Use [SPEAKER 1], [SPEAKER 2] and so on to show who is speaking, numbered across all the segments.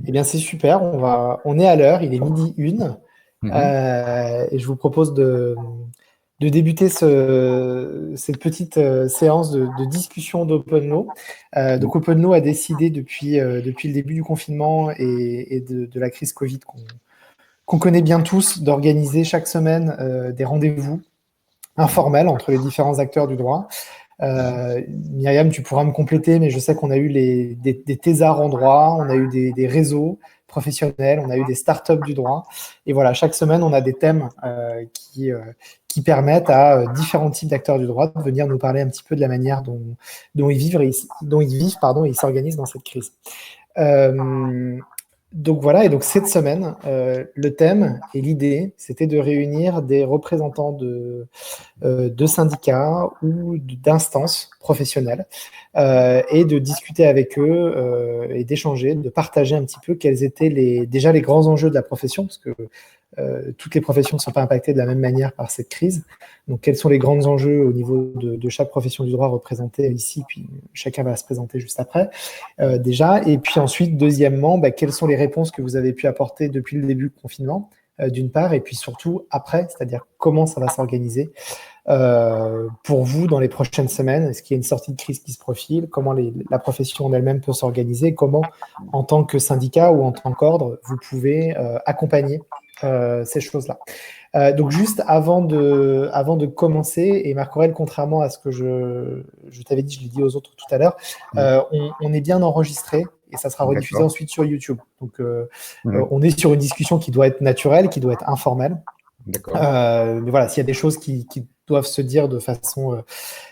[SPEAKER 1] Eh bien, c'est super. On est à l'heure. Il est midi 1. Et je vous propose de débuter cette petite séance de discussion d'OpenLaw. Donc, OpenLaw a décidé depuis le début du confinement et de la crise Covid qu'on connaît bien tous, d'organiser chaque semaine des rendez-vous informels entre les différents acteurs du droit. Myriam, tu pourras me compléter, mais je sais qu'on a eu des thésards en droit, on a eu des réseaux professionnels, on a eu des startups du droit. Et voilà, chaque semaine, on a des thèmes qui permettent à différents types d'acteurs du droit de venir nous parler un petit peu de la manière dont ils vivent, et ils s'organisent dans cette crise. Donc voilà, et donc cette semaine, le thème et l'idée, c'était de réunir des représentants de syndicats ou d'instances professionnelles et de discuter avec eux et d'échanger, de partager un petit peu quels étaient déjà les grands enjeux de la profession, parce que toutes les professions ne sont pas impactées de la même manière par cette crise. Donc, quels sont les grands enjeux au niveau de chaque profession du droit représentée ici, puis chacun va se présenter juste après, déjà. Et puis ensuite, deuxièmement, quelles sont les réponses que vous avez pu apporter depuis le début du confinement, d'une part, et puis surtout après, c'est-à-dire comment ça va s'organiser pour vous dans les prochaines semaines. Est-ce qu'il y a une sortie de crise qui se profile? Comment la profession en elle-même peut s'organiser? Comment, en tant que syndicat ou en tant qu'ordre, vous pouvez accompagner ces choses-là? Donc juste avant de commencer, et Marc Aurèle, contrairement à ce que je t'avais dit, je l'ai dit aux autres tout à l'heure, on est bien enregistré et ça sera rediffusé ensuite sur YouTube. Donc on est sur une discussion qui doit être naturelle, qui doit être informelle. Mais voilà, s'il y a des choses qui doivent se dire de façon...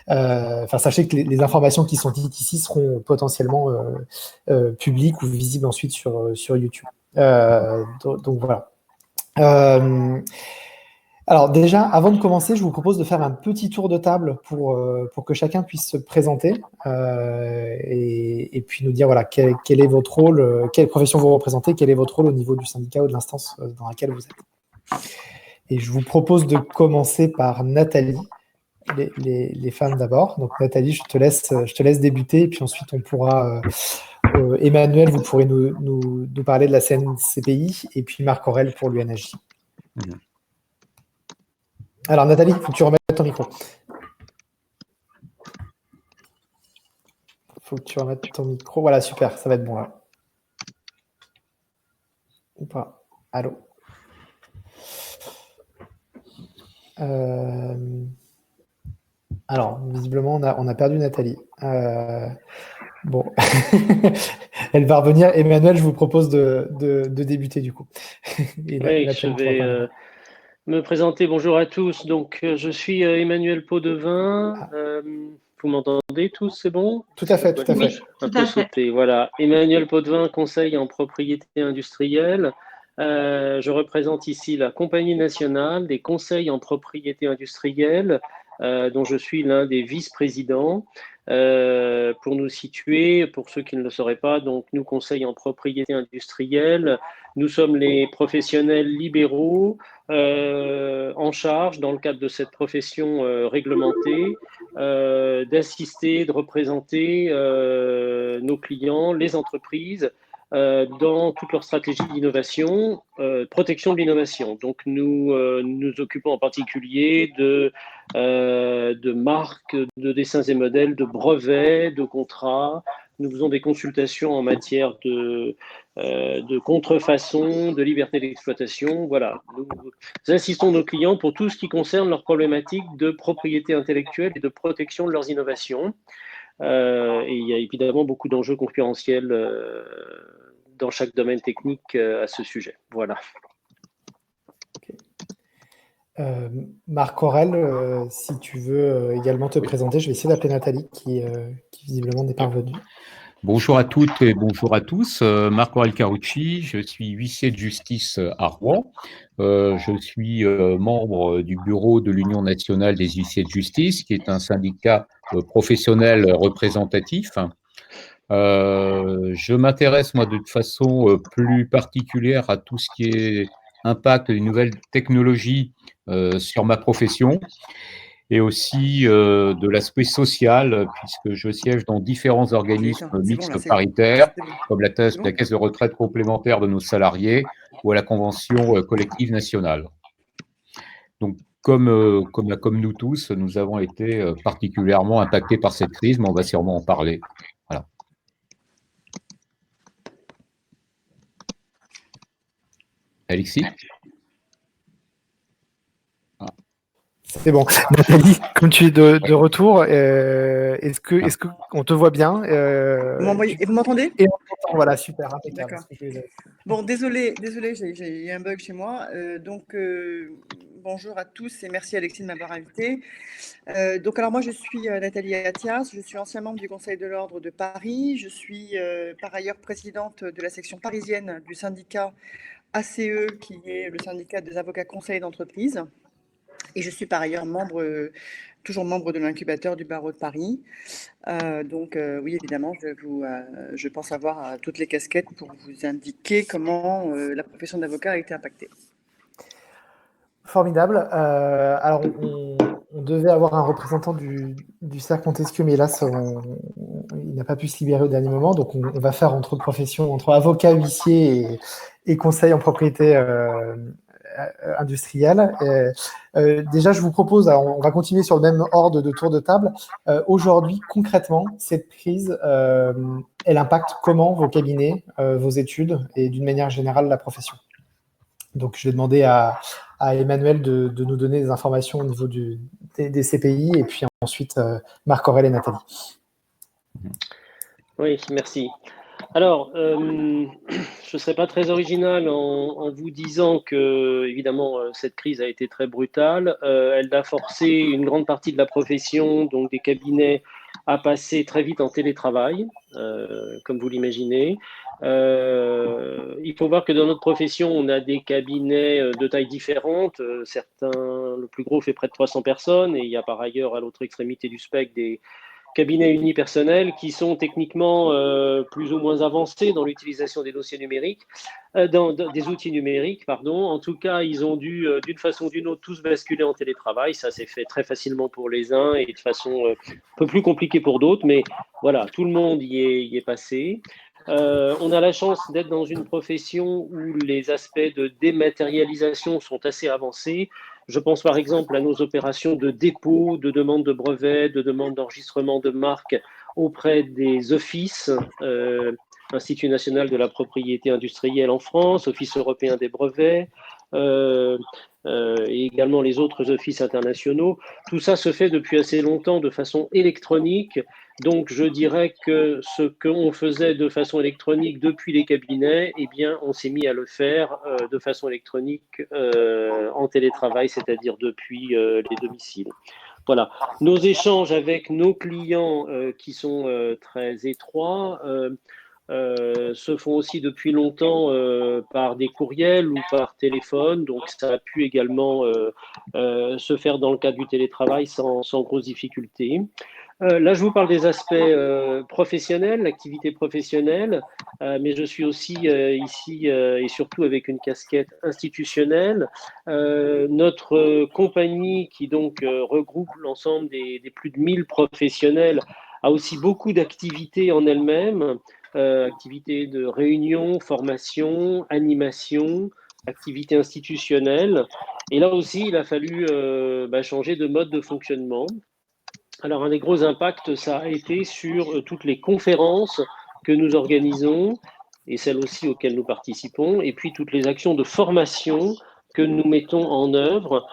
[SPEAKER 1] sachez que les informations qui sont dites ici seront potentiellement publiques ou visibles ensuite sur YouTube. Donc voilà. Alors déjà, avant de commencer, je vous propose de faire un petit tour de table pour que chacun puisse se présenter et puis nous dire voilà, quel est votre rôle, quelle profession vous représentez, quel est votre rôle au niveau du syndicat ou de l'instance dans laquelle vous êtes. Et je vous propose de commencer par Nathalie, les femmes d'abord. Donc Nathalie, je te laisse débuter et puis ensuite on pourra... Emmanuel, vous pourrez nous parler de la CNCPI et puis Marc Aurèle pour l'UNHJ. Alors Nathalie, il faut que tu remettes ton micro. Voilà, super, ça va être bon là. Ou pas? Allô? Alors, visiblement, on a perdu Nathalie. Bon, elle va revenir. Emmanuel, je vous propose de débuter du coup.
[SPEAKER 2] Oui, je vais me présenter. Bonjour à tous. Donc, je suis Emmanuel Potvin. Vous m'entendez tous, c'est bon?
[SPEAKER 1] Tout à fait, tout à fait.
[SPEAKER 2] Un peu sauté, voilà. Emmanuel Potvin, conseil en propriété industrielle. Je représente ici la Compagnie nationale des conseils en propriété industrielle, dont je suis l'un des vice-présidents. Pour nous situer, pour ceux qui ne le sauraient pas, donc nous, conseils en propriété industrielle, nous sommes les professionnels libéraux en charge, dans le cadre de cette profession réglementée, d'assister, de représenter nos clients, les entreprises, dans toute leur stratégie d'innovation, protection de l'innovation. Donc nous nous occupons en particulier de marques, de dessins et modèles, de brevets, de contrats. Nous faisons des consultations en matière de contrefaçon, de liberté d'exploitation. Voilà. Nous assistons nos clients pour tout ce qui concerne leurs problématiques de propriété intellectuelle et de protection de leurs innovations. Et il y a évidemment beaucoup d'enjeux concurrentiels dans chaque domaine technique à ce sujet. Voilà.
[SPEAKER 1] Marc Aurèle, si tu veux également te présenter, je vais essayer d'appeler Nathalie qui visiblement n'est pas revenue.
[SPEAKER 3] Bonjour à toutes et bonjour à tous. Marc Aurèle Carucci, je suis huissier de justice à Rouen. Je suis membre du bureau de l'Union nationale des huissiers de justice, qui est un syndicat professionnel représentatif. Je m'intéresse, moi, de façon plus particulière à tout ce qui est impact des nouvelles technologies sur ma profession. et aussi de l'aspect social, puisque je siège dans différents organismes mixtes paritaires, comme la Caisse de retraite complémentaire de nos salariés ou à la Convention collective nationale. Donc, comme nous tous, nous avons été particulièrement impactés par cette crise, mais on va sûrement en parler. Voilà. Alexis ?
[SPEAKER 1] C'est bon. Nathalie, comme tu es de retour, est-ce que on te voit bien
[SPEAKER 4] Et vous m'entendez?
[SPEAKER 1] Et on t'entend, voilà, super, impeccable.
[SPEAKER 4] D'accord. Bon, désolé, j'ai eu un bug chez moi. Bonjour à tous et merci Alexis de m'avoir invité. Alors moi, je suis Nathalie Attias, je suis ancien membre du Conseil de l'Ordre de Paris. Je suis par ailleurs présidente de la section parisienne du syndicat ACE, qui est le syndicat des avocats conseils d'entreprise. Et je suis par ailleurs toujours membre de l'incubateur du barreau de Paris. Oui, évidemment, je pense avoir toutes les casquettes pour vous indiquer comment la profession d'avocat a été impactée.
[SPEAKER 1] Formidable. Alors, on devait avoir un représentant du cercle Montesquieu, mais hélas, il n'a pas pu se libérer au dernier moment. Donc, on va faire entre professions, entre avocat, huissier et conseil en propriété industrielle. Déjà, je vous propose, alors, on va continuer sur le même ordre de tour de table. Aujourd'hui, concrètement, cette crise, elle impacte comment vos cabinets, vos études et d'une manière générale la profession? Donc, je vais demander à Emmanuel de nous donner des informations au niveau des CPI et puis ensuite Marc-Aurèle et Nathalie.
[SPEAKER 2] Oui, merci. Alors, je ne serai pas très original en vous disant que, évidemment, cette crise a été très brutale. Elle a forcé une grande partie de la profession, donc des cabinets, à passer très vite en télétravail, comme vous l'imaginez. Il faut voir que dans notre profession, on a des cabinets de tailles différentes. Certains, le plus gros fait près de 300 personnes, et il y a par ailleurs à l'autre extrémité du spectre des cabinets unipersonnels qui sont techniquement plus ou moins avancés dans l'utilisation des dossiers numériques, des outils numériques, pardon. En tout cas, ils ont dû, d'une façon ou d'une autre, tous basculer en télétravail. Ça s'est fait très facilement pour les uns et de façon un peu plus compliquée pour d'autres, mais voilà, tout le monde y est passé. On a la chance d'être dans une profession où les aspects de dématérialisation sont assez avancés. Je pense par exemple à nos opérations de dépôt, de demande de brevets, de demande d'enregistrement de marques auprès des offices, Institut national de la propriété industrielle en France, Office européen des brevets, et également les autres offices internationaux. Tout ça se fait depuis assez longtemps de façon électronique. Donc, je dirais que ce qu'on faisait de façon électronique depuis les cabinets, eh bien, on s'est mis à le faire de façon électronique en télétravail, c'est-à-dire depuis les domiciles. Voilà. Nos échanges avec nos clients qui sont très étroits se font aussi depuis longtemps par des courriels ou par téléphone. Donc, ça a pu également se faire dans le cadre du télétravail sans grosse difficulté. Là, je vous parle des aspects professionnels, l'activité professionnelle, mais je suis aussi ici et surtout avec une casquette institutionnelle. Notre compagnie, qui donc regroupe l'ensemble des plus de 1000 professionnels, a aussi beaucoup d'activités en elle-même, activités de réunion, formation, animation, activités institutionnelles. Et là aussi, il a fallu changer de mode de fonctionnement. Alors, un des gros impacts, ça a été sur toutes les conférences que nous organisons et celles aussi auxquelles nous participons, et puis toutes les actions de formation que nous mettons en œuvre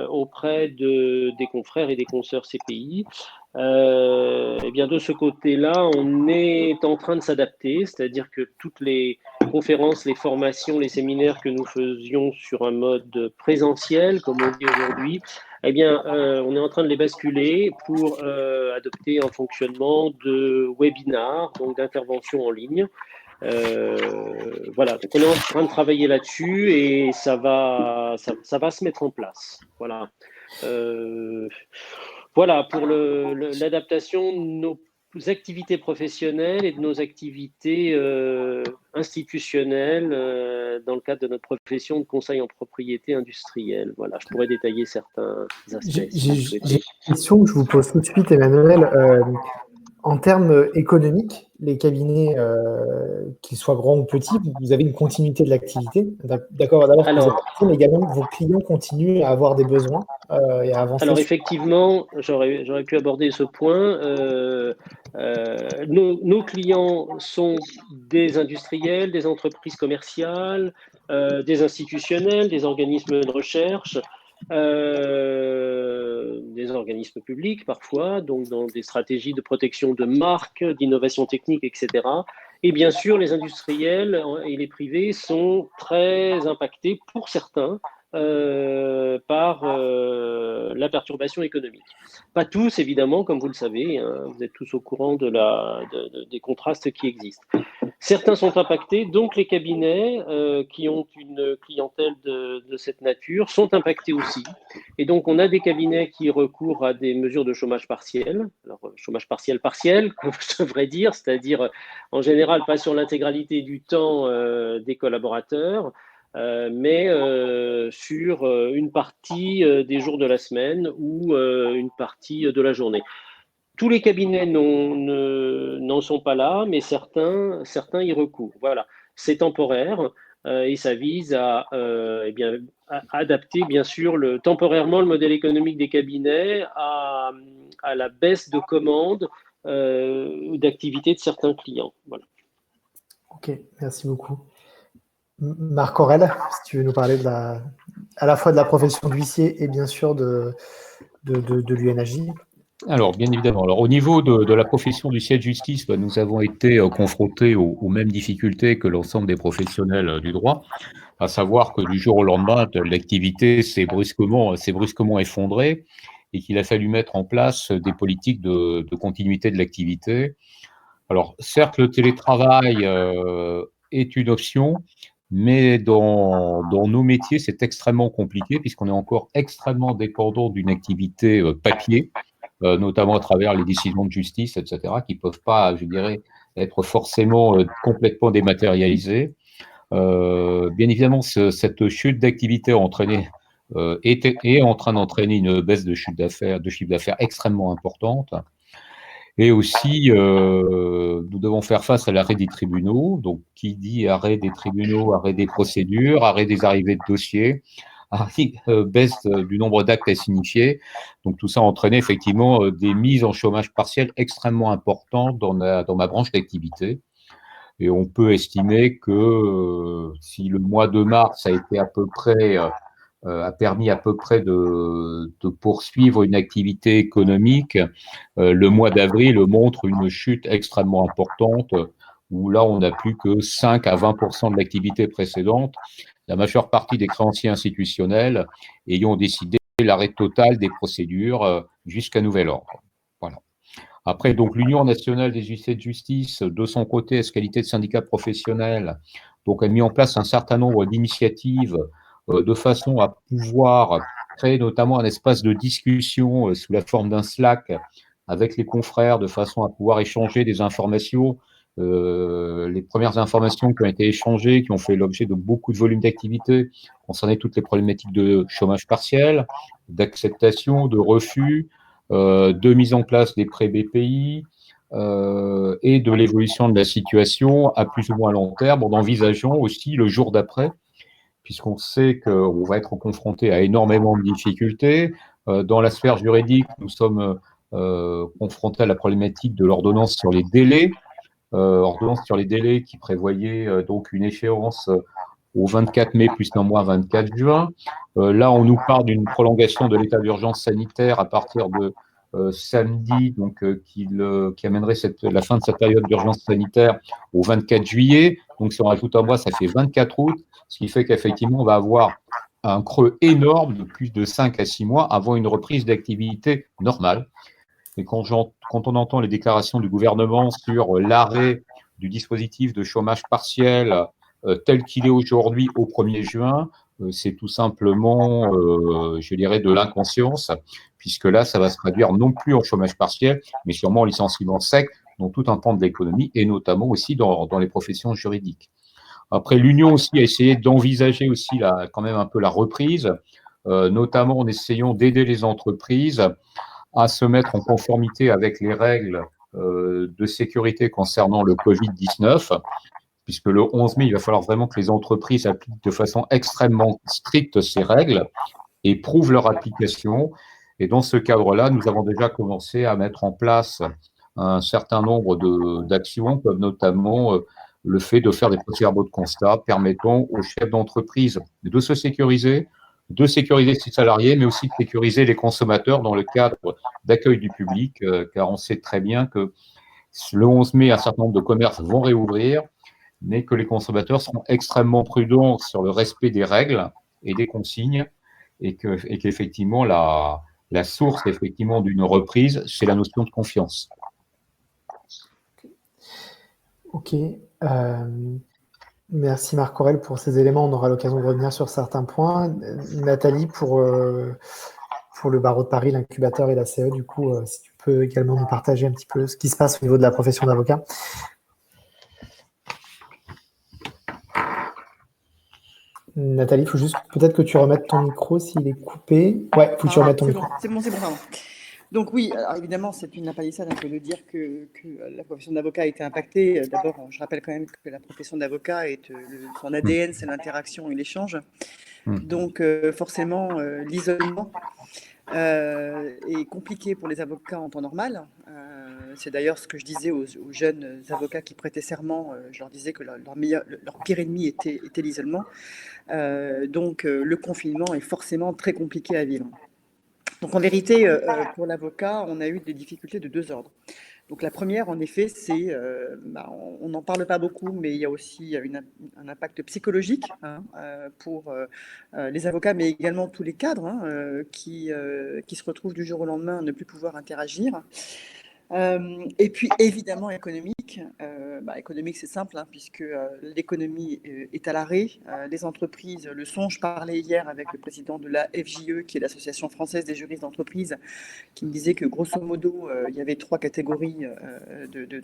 [SPEAKER 2] auprès des confrères et des consoeurs CPI. Et bien de ce côté-là, on est en train de s'adapter, c'est-à-dire que toutes les conférences, les formations, les séminaires que nous faisions sur un mode présentiel, comme on dit aujourd'hui, eh bien, on est en train de les basculer pour adopter un fonctionnement de webinar, donc d'intervention en ligne. Voilà, donc on est en train de travailler là-dessus et ça va se mettre en place. Voilà. Voilà pour l'adaptation de nos activités professionnelles et de nos activités institutionnelle dans le cadre de notre profession de conseil en propriété industrielle. Voilà, je pourrais détailler certains aspects.
[SPEAKER 1] J'ai une question que je vous pose tout de suite, Emmanuel. En termes économiques, les cabinets, qu'ils soient grands ou petits, vous avez une continuité de l'activité. D'accord, d'abord, vous êtes petit, mais également vos clients continuent à avoir des besoins et à avancer.
[SPEAKER 2] Alors effectivement, j'aurais pu aborder ce point. Nos clients sont des industriels, des entreprises commerciales, des institutionnels, des organismes de recherche, des organismes publics parfois, donc dans des stratégies de protection de marques, d'innovation technique, etc. Et bien sûr, les industriels et les privés sont très impactés pour certains par la perturbation économique. Pas tous, évidemment, comme vous le savez, hein, vous êtes tous au courant des contrastes qui existent. Certains sont impactés, donc les cabinets qui ont une clientèle de cette nature sont impactés aussi. Et donc, on a des cabinets qui recourent à des mesures de chômage partiel. Alors, chômage partiel, comme je devrais dire, c'est-à-dire, en général, pas sur l'intégralité du temps des collaborateurs, mais sur une partie des jours de la semaine ou une partie de la journée. Tous les cabinets n'en sont pas là, mais certains y recourent. Voilà, c'est temporaire et ça vise à adapter bien sûr temporairement le modèle économique des cabinets à la baisse de commandes ou d'activité de certains clients. Voilà.
[SPEAKER 1] Ok, merci beaucoup. Marc Aurel, si tu veux nous parler à la fois de la profession d'huissier et bien sûr de l'UNAJ.
[SPEAKER 3] Alors, bien évidemment. Alors, au niveau de la profession d'huissier de justice, nous avons été confrontés aux mêmes difficultés que l'ensemble des professionnels du droit, à savoir que du jour au lendemain, l'activité s'est brusquement effondrée et qu'il a fallu mettre en place des politiques de continuité de l'activité. Alors, certes, le télétravail est une option, mais dans nos métiers, c'est extrêmement compliqué puisqu'on est encore extrêmement dépendant d'une activité papier, notamment à travers les décisions de justice, etc., qui ne peuvent pas, je dirais, être forcément complètement dématérialisées. Bien évidemment, cette chute d'activité a entraîné, est en train d'entraîner une baisse de chiffre d'affaires extrêmement importante. Et aussi, nous devons faire face à l'arrêt des tribunaux. Donc, qui dit arrêt des tribunaux, arrêt des procédures, arrêt des arrivées de dossiers, baisse du nombre d'actes à signifier. Donc, tout ça a entraîné effectivement des mises en chômage partiel extrêmement importantes dans ma branche d'activité. Et on peut estimer que si le mois de mars a été à peu près a permis à peu près de poursuivre une activité économique, le mois d'avril montre une chute extrêmement importante où là, on n'a plus que 5 à 20% de l'activité précédente. La majeure partie des créanciers institutionnels ayant décidé l'arrêt total des procédures jusqu'à nouvel ordre. Voilà. Après, donc, l'Union nationale des huissiers de justice, de son côté, à qualité de syndicat professionnel, donc, a mis en place un certain nombre d'initiatives de façon à pouvoir créer notamment un espace de discussion sous la forme d'un Slack avec les confrères, de façon à pouvoir échanger des informations. Les premières informations qui ont été échangées, qui ont fait l'objet de beaucoup de volumes d'activité, concernaient toutes les problématiques de chômage partiel, d'acceptation, de refus, de mise en place des prêts BPI, et de l'évolution de la situation à plus ou moins long terme, en envisageant aussi le jour d'après, puisqu'on sait qu'on va être confronté à énormément de difficultés. Dans la sphère juridique, nous sommes confrontés à la problématique de l'ordonnance sur les délais, qui prévoyait donc une échéance au 24 mai plus un mois 24 juin. Là, on nous parle d'une prolongation de l'état d'urgence sanitaire à partir de samedi, donc qui amènerait la fin de cette période d'urgence sanitaire au 24 juillet. Donc, si on rajoute un mois, ça fait 24 août, ce qui fait qu'effectivement, on va avoir un creux énorme de plus de 5 à 6 mois avant une reprise d'activité normale. Et quand on entend les déclarations du gouvernement sur l'arrêt du dispositif de chômage partiel tel qu'il est aujourd'hui au 1er juin, c'est tout simplement, je dirais, de l'inconscience, puisque là, ça va se traduire non plus en chômage partiel, mais sûrement en licenciement sec dans tout un pan de l'économie, et notamment aussi dans les professions juridiques. Après, l'Union aussi a essayé d'envisager aussi quand même un peu la reprise, notamment en essayant d'aider les entreprises à se mettre en conformité avec les règles de sécurité concernant le Covid-19, puisque le 11 mai, il va falloir vraiment que les entreprises appliquent de façon extrêmement stricte ces règles et prouvent leur application. Et dans ce cadre-là, nous avons déjà commencé à mettre en place un certain nombre d'actions, comme notamment le fait de faire des procès-verbaux de constat permettant aux chefs d'entreprise de se sécuriser, de sécuriser ses salariés, mais aussi de sécuriser les consommateurs dans le cadre d'accueil du public, car on sait très bien que le 11 mai, un certain nombre de commerces vont réouvrir, mais que les consommateurs seront extrêmement prudents sur le respect des règles et des consignes, et qu'effectivement, la source effectivement d'une reprise, c'est la notion de confiance.
[SPEAKER 1] Ok. Merci Marc-Aurèle pour ces éléments. On aura l'occasion de revenir sur certains points. Nathalie, pour le barreau de Paris, l'incubateur et la CE, du coup, si tu peux également nous partager un petit peu ce qui se passe au niveau de la profession d'avocat. Nathalie, il faut juste peut-être que tu remettes ton micro s'il est coupé. Ouais, il faut que tu remettes ton micro.
[SPEAKER 4] C'est bon, pardon. Donc oui, alors évidemment, c'est une palissade de dire que la profession d'avocat a été impactée. D'abord, je rappelle quand même que la profession d'avocat, son ADN, c'est l'interaction et l'échange. Donc forcément, l'isolement est compliqué pour les avocats en temps normal. C'est d'ailleurs ce que je disais aux jeunes avocats qui prêtaient serment. Je leur disais que leur pire ennemi était l'isolement. Donc le confinement est forcément très compliqué à vivre. Donc en vérité, pour l'avocat, on a eu des difficultés de deux ordres. Donc la première, en effet, c'est, on n'en parle pas beaucoup, mais il y a aussi un impact psychologique pour les avocats, mais également tous les cadres qui se retrouvent du jour au lendemain à ne plus pouvoir interagir. Et puis évidemment économique. Économique, c'est simple, puisque l'économie est à l'arrêt. Les entreprises le sont. Je parlais hier avec le président de la FJE, qui est l'Association française des juristes d'entreprise, qui me disait que grosso modo, il y avait trois catégories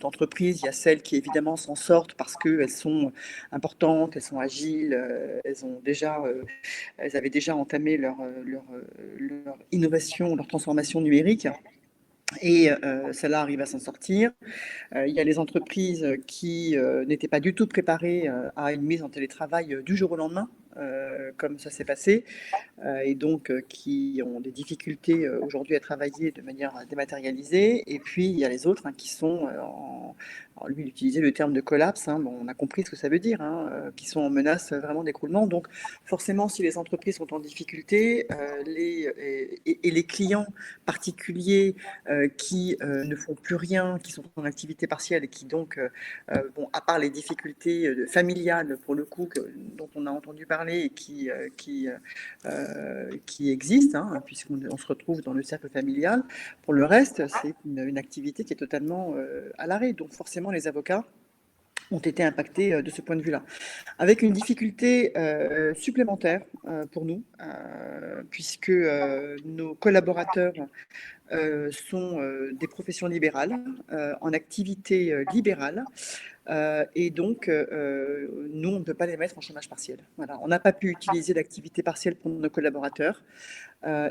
[SPEAKER 4] d'entreprises. Il y a celles qui évidemment s'en sortent parce qu'elles sont importantes, elles sont agiles, elles avaient déjà entamé leur innovation, leur transformation numérique. Et celle-là arrive à s'en sortir. Il y a les entreprises qui n'étaient pas du tout préparées à une mise en télétravail du jour au lendemain, comme ça s'est passé, et donc qui ont des difficultés aujourd'hui à travailler de manière dématérialisée. Et puis il y a les autres qui sont alors lui, il utilisait le terme de collapse, on a compris ce que ça veut dire, qui sont en menace vraiment d'écroulement. Donc forcément, si les entreprises sont en difficulté, et les clients particuliers qui ne font plus rien, qui sont en activité partielle et qui donc, à part les difficultés familiales pour le coup dont on a entendu parler et qui existent, puisqu'on se retrouve dans le cercle familial, pour le reste, c'est une activité qui est totalement à l'arrêt. Donc forcément, les avocats ont été impactés de ce point de vue-là. Avec une difficulté supplémentaire pour nous, puisque nos collaborateurs sont des professions libérales, en activité libérale, et donc nous, on ne peut pas les mettre en chômage partiel. Voilà. On n'a pas pu utiliser l'activité partielle pour nos collaborateurs,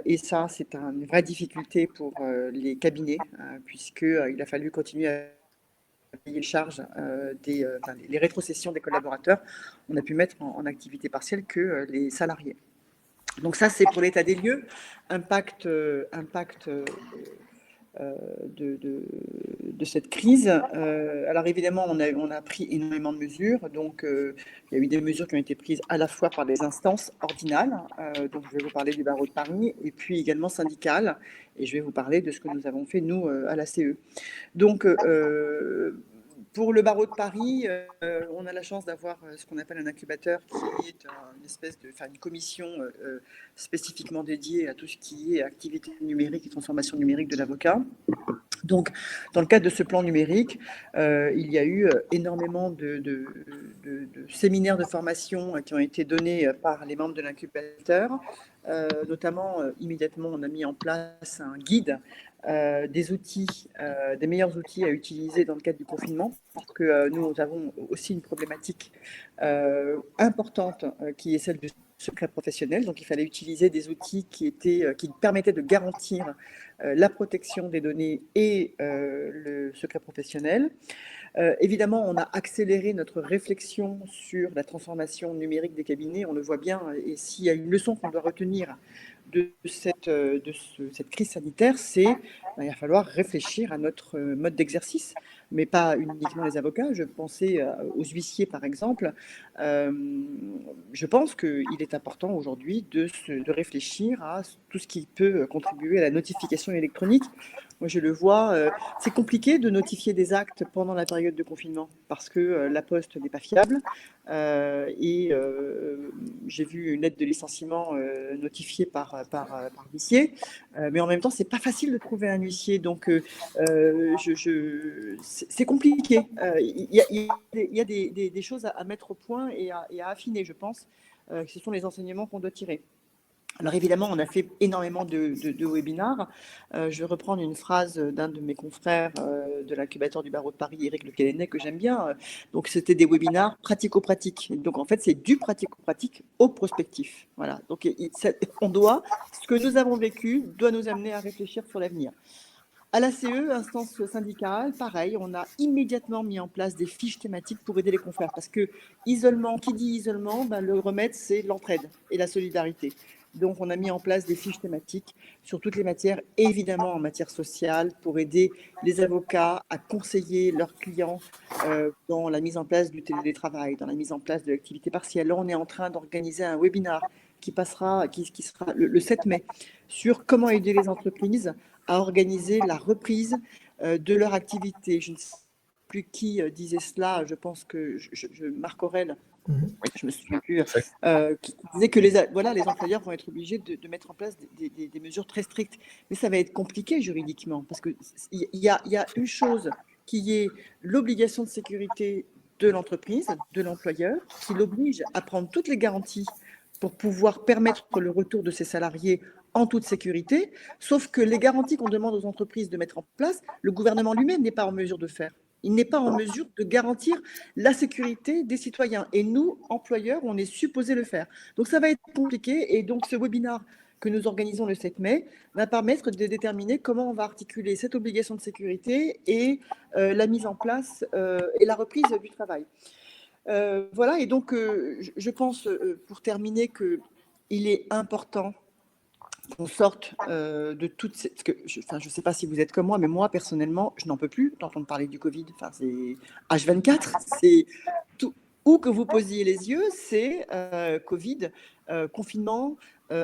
[SPEAKER 4] et ça, c'est une vraie difficulté pour les cabinets, puisqu'il a fallu continuer à payer les charges les rétrocessions des collaborateurs. On a pu mettre en activité partielle que les salariés. Donc ça, c'est pour l'état des lieux. Impact de cette crise. Alors évidemment, on a pris énormément de mesures. Donc il y a eu des mesures qui ont été prises à la fois par les instances ordinales, donc je vais vous parler du barreau de Paris, et puis également syndicales, et je vais vous parler de ce que nous avons fait, nous, à la CE. Donc pour le barreau de Paris, on a la chance d'avoir ce qu'on appelle un incubateur, qui est une commission spécifiquement dédiée à tout ce qui est activité numérique et transformation numérique de l'avocat. Donc, dans le cadre de ce plan numérique, il y a eu énormément de séminaires de formation qui ont été donnés par les membres de l'incubateur. Notamment, immédiatement, on a mis en place un guide des outils, des meilleurs outils à utiliser dans le cadre du confinement, parce que nous avons aussi une problématique importante qui est celle du secret professionnel. Donc, il fallait utiliser des outils qui permettaient de garantir la protection des données et le secret professionnel. Évidemment, on a accéléré notre réflexion sur la transformation numérique des cabinets, on le voit bien, et s'il y a une leçon qu'on doit retenir de cette crise sanitaire, c'est qu'il va falloir réfléchir à notre mode d'exercice, mais pas uniquement les avocats. Je pensais aux huissiers, par exemple. Je pense qu'il est important aujourd'hui de réfléchir à tout ce qui peut contribuer à la notification électronique. Moi, je le vois, c'est compliqué de notifier des actes pendant la période de confinement parce que la poste n'est pas fiable. Et j'ai vu une lettre de licenciement notifiée par l'huissier, mais en même temps, c'est pas facile de trouver un huissier, donc c'est compliqué. Il y a des choses à mettre au point et à affiner, je pense. Ce sont les enseignements qu'on doit tirer. Alors évidemment, on a fait énormément de webinars. Je vais reprendre une phrase d'un de mes confrères de l'incubateur du barreau de Paris, Éric Le Calennec, que j'aime bien. Donc c'était des webinars pratico-pratiques. Donc en fait, c'est du pratico-pratique au prospectif. Voilà. Donc ce que nous avons vécu doit nous amener à réfléchir sur l'avenir. À la CE, instance syndicale, pareil, on a immédiatement mis en place des fiches thématiques pour aider les confrères. Parce que isolement, qui dit isolement, le remède, c'est l'entraide et la solidarité. Donc, on a mis en place des fiches thématiques sur toutes les matières, évidemment en matière sociale, pour aider les avocats à conseiller leurs clients dans la mise en place du télétravail, dans la mise en place de l'activité partielle. Là, on est en train d'organiser un webinar qui sera le 7 mai sur comment aider les entreprises à organiser la reprise de leur activité. Je ne sais plus qui disait cela, je pense que Marc Aurèle, je me souviens plus, qui disait que les employeurs vont être obligés de mettre en place des mesures très strictes. Mais ça va être compliqué juridiquement, parce qu'il y a une chose qui est l'obligation de sécurité de l'entreprise, de l'employeur, qui l'oblige à prendre toutes les garanties pour pouvoir permettre le retour de ses salariés en toute sécurité, sauf que les garanties qu'on demande aux entreprises de mettre en place, le gouvernement lui-même n'est pas en mesure de faire. Il n'est pas en mesure de garantir la sécurité des citoyens. Et nous, employeurs, on est supposé le faire. Donc ça va être compliqué. Et donc ce webinaire que nous organisons le 7 mai va permettre de déterminer comment on va articuler cette obligation de sécurité et la mise en place et la reprise du travail. Voilà, et donc je pense, pour terminer, qu'il est important qu'on sorte de toutes ces... Je ne sais pas si vous êtes comme moi, mais moi, personnellement, je n'en peux plus d'entendre parler du Covid. Enfin, c'est H24, c'est tout. Où que vous posiez les yeux, c'est Covid, confinement,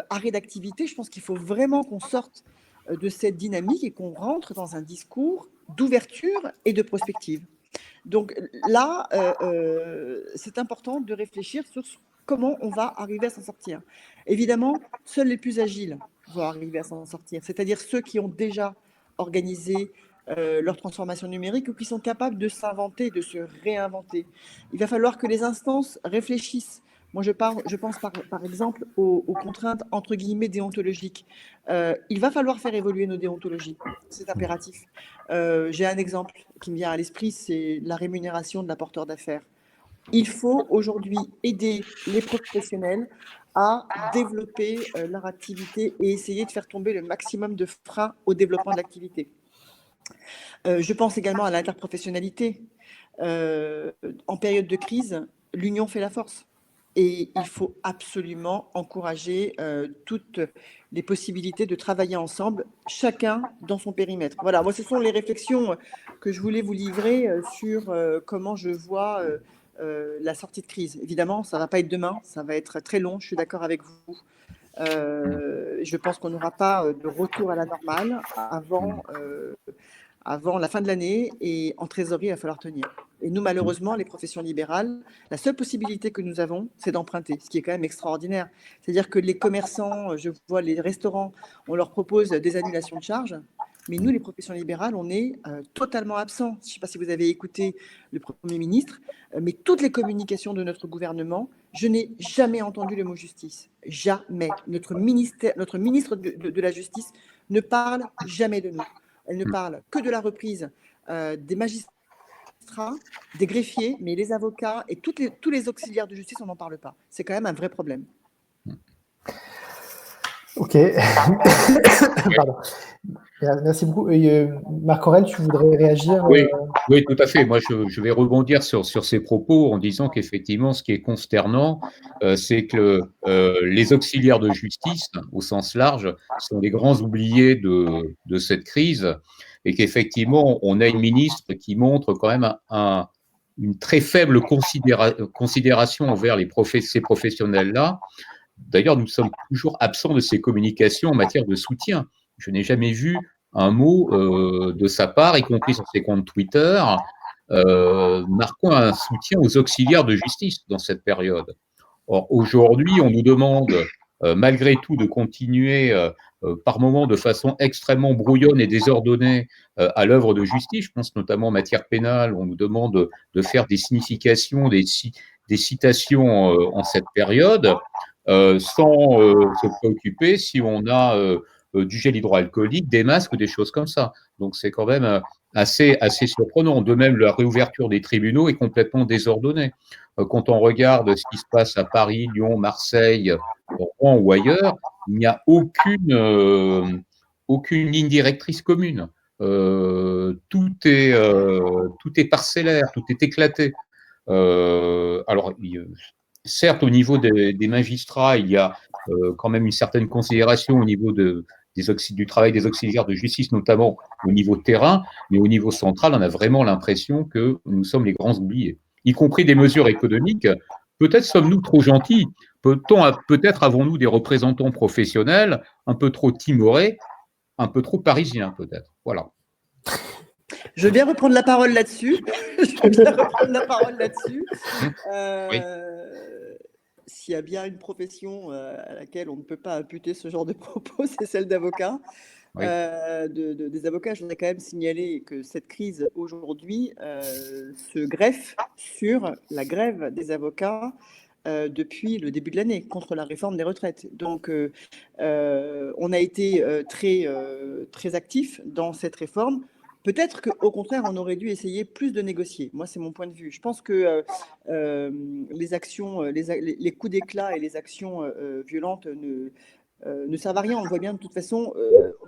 [SPEAKER 4] arrêt d'activité. Je pense qu'il faut vraiment qu'on sorte de cette dynamique et qu'on rentre dans un discours d'ouverture et de prospective. Donc là, c'est important de réfléchir sur comment on va arriver à s'en sortir. Évidemment, seuls les plus agiles vont arriver à s'en sortir, c'est-à-dire ceux qui ont déjà organisé leur transformation numérique ou qui sont capables de s'inventer, de se réinventer. Il va falloir que les instances réfléchissent. Moi, je pense par exemple aux contraintes entre guillemets déontologiques. Il va falloir faire évoluer nos déontologies, c'est impératif. J'ai un exemple qui me vient à l'esprit, c'est la rémunération de l'apporteur d'affaires. Il faut aujourd'hui aider les professionnels à développer leur activité et essayer de faire tomber le maximum de freins au développement de l'activité. Je pense également à l'interprofessionnalité. En période de crise, l'union fait la force. Et il faut absolument encourager toutes les possibilités de travailler ensemble, chacun dans son périmètre. Voilà, moi, ce sont les réflexions que je voulais vous livrer sur comment je vois la sortie de crise. Évidemment, ça ne va pas être demain, ça va être très long, je suis d'accord avec vous. Je pense qu'on n'aura pas de retour à la normale avant la fin de l'année, et en trésorerie, il va falloir tenir. Et nous, malheureusement, les professions libérales, la seule possibilité que nous avons, c'est d'emprunter, ce qui est quand même extraordinaire. C'est-à-dire que les commerçants, je vois les restaurants, on leur propose des annulations de charges, mais nous, les professions libérales, on est totalement absents. Je ne sais pas si vous avez écouté le Premier ministre, mais toutes les communications de notre gouvernement, je n'ai jamais entendu le mot justice. Jamais. Notre ministre de la Justice ne parle jamais de nous. elle ne parle que de la reprise des magistrats, des greffiers, mais les avocats et tous les auxiliaires de justice, on n'en parle pas. C'est quand même un vrai problème.
[SPEAKER 1] Ok. Pardon. Merci beaucoup. Marc Aurèle, tu voudrais réagir?
[SPEAKER 3] Oui, tout à fait. Moi, je vais rebondir sur ces propos en disant qu'effectivement, ce qui est consternant, c'est que les auxiliaires de justice, au sens large, sont les grands oubliés de cette crise et qu'effectivement, on a une ministre qui montre quand même une très faible considération envers ces professionnels-là. D'ailleurs, nous sommes toujours absents de ces communications en matière de soutien. Je n'ai jamais vu un mot de sa part, y compris sur ses comptes Twitter, marquant un soutien aux auxiliaires de justice dans cette période. Or, aujourd'hui, on nous demande, malgré tout, de continuer par moments de façon extrêmement brouillonne et désordonnée à l'œuvre de justice. Je pense notamment en matière pénale, on nous demande de faire des significations, des citations en cette période, sans se préoccuper si on a du gel hydroalcoolique, des masques ou des choses comme ça. Donc c'est quand même assez surprenant. De même, la réouverture des tribunaux est complètement désordonnée. Quand on regarde ce qui se passe à Paris, Lyon, Marseille, Rouen ou ailleurs, il n'y a aucune ligne directrice commune. Tout est parcellaire, tout est éclaté. Alors, certes, au niveau des magistrats, il y a quand même une certaine considération au niveau du travail des auxiliaires de justice, notamment au niveau terrain, mais au niveau central, on a vraiment l'impression que nous sommes les grands oubliés, y compris des mesures économiques. Peut-être sommes-nous trop gentils, peut-être avons-nous des représentants professionnels un peu trop timorés, un peu trop parisiens, peut-être. Voilà.
[SPEAKER 4] Je vais reprendre la parole là-dessus.
[SPEAKER 3] Oui.
[SPEAKER 4] S'il y a bien une profession à laquelle on ne peut pas imputer ce genre de propos, c'est celle d'avocat.
[SPEAKER 3] Oui.
[SPEAKER 4] Des avocats, je voudrais quand même signaler que cette crise aujourd'hui se greffe sur la grève des avocats depuis le début de l'année contre la réforme des retraites. Donc, on a été très actifs dans cette réforme. Peut-être qu'au contraire, on aurait dû essayer plus de négocier. Moi, c'est mon point de vue. Je pense que les actions, les coups d'éclat et les actions violentes ne servent à rien. On le voit bien de toute façon.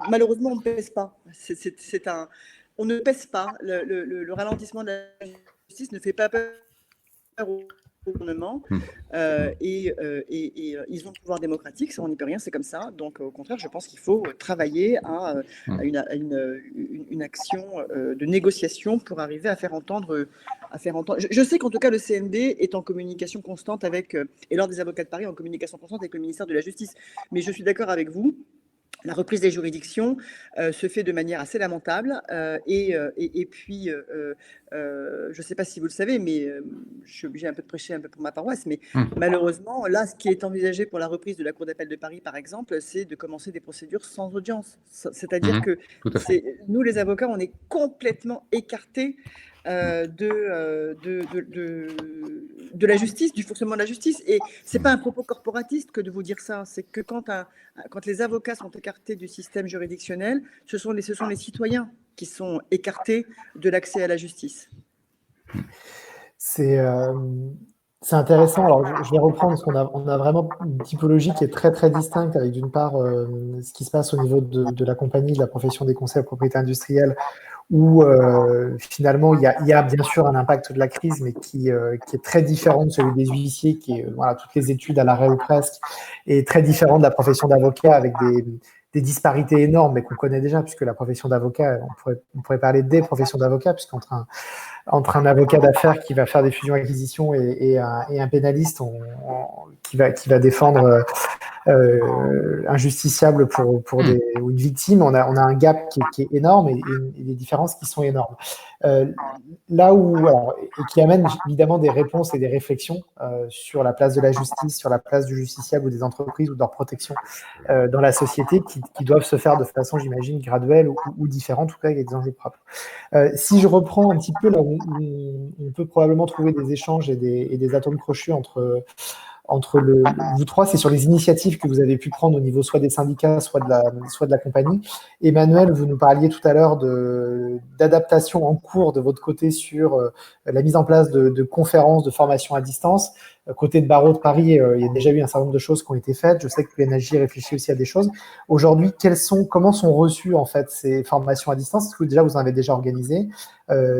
[SPEAKER 4] Malheureusement, on ne pèse pas. On ne pèse pas. Le ralentissement de la justice ne fait pas peur au gouvernement et ils ont le pouvoir démocratique, ça on n'y peut rien, c'est comme ça. Donc au contraire, je pense qu'il faut travailler à une action de négociation pour arriver à faire entendre. Je sais qu'en tout cas le CND est en communication constante avec, et l'Ordre des avocats de Paris en communication constante avec le ministère de la Justice. Mais je suis d'accord avec vous. La reprise des juridictions se fait de manière assez lamentable et puis, je ne sais pas si vous le savez, mais je suis obligée un peu de prêcher un peu pour ma paroisse, mais malheureusement, là, ce qui est envisagé pour la reprise de la Cour d'appel de Paris, par exemple, c'est de commencer des procédures sans audience. C'est-à-dire que nous, les avocats, on est complètement écartés de la justice, du fonctionnement de la justice. Et ce n'est pas un propos corporatiste que de vous dire ça. C'est que quand les avocats sont écartés du système juridictionnel, ce sont les citoyens qui sont écartés de l'accès à la justice.
[SPEAKER 1] C'est intéressant. Alors, je vais reprendre parce qu'on a vraiment une typologie qui est très, très distincte avec d'une part ce qui se passe au niveau de la compagnie, de la profession des conseils en propriété industrielle, où finalement il y a bien sûr un impact de la crise, mais qui est très différent de celui des huissiers, qui est toutes les études à l'arrêt ou presque, et très différent de la profession d'avocat avec des disparités énormes, mais qu'on connaît déjà, puisque la profession d'avocat, on pourrait parler des professions d'avocat, puisqu'entre un avocat d'affaires qui va faire des fusions-acquisitions et un pénaliste qui va défendre un justiciable ou une victime, on a un gap qui est énorme et des différences qui sont énormes. Là où, et qui amène évidemment des réponses et des réflexions sur la place de la justice, sur la place du justiciable ou des entreprises ou de leur protection dans la société qui doivent se faire de façon, j'imagine, graduelle ou différente, en tout cas avec des enjeux propres. Si je reprends un petit peu là où on peut probablement trouver des échanges et des atomes crochus entre entre vous trois, c'est sur les initiatives que vous avez pu prendre au niveau soit des syndicats, soit de la compagnie. Emmanuel, vous nous parliez tout à l'heure d'adaptation en cours de votre côté sur la mise en place de conférences, de formations à distance. Côté de Barreau de Paris, il y a déjà eu un certain nombre de choses qui ont été faites. Je sais que l'UNAJ réfléchit aussi à des choses. Aujourd'hui, comment sont reçues en fait ces formations à distance? Est-ce que déjà vous en avez déjà organisé?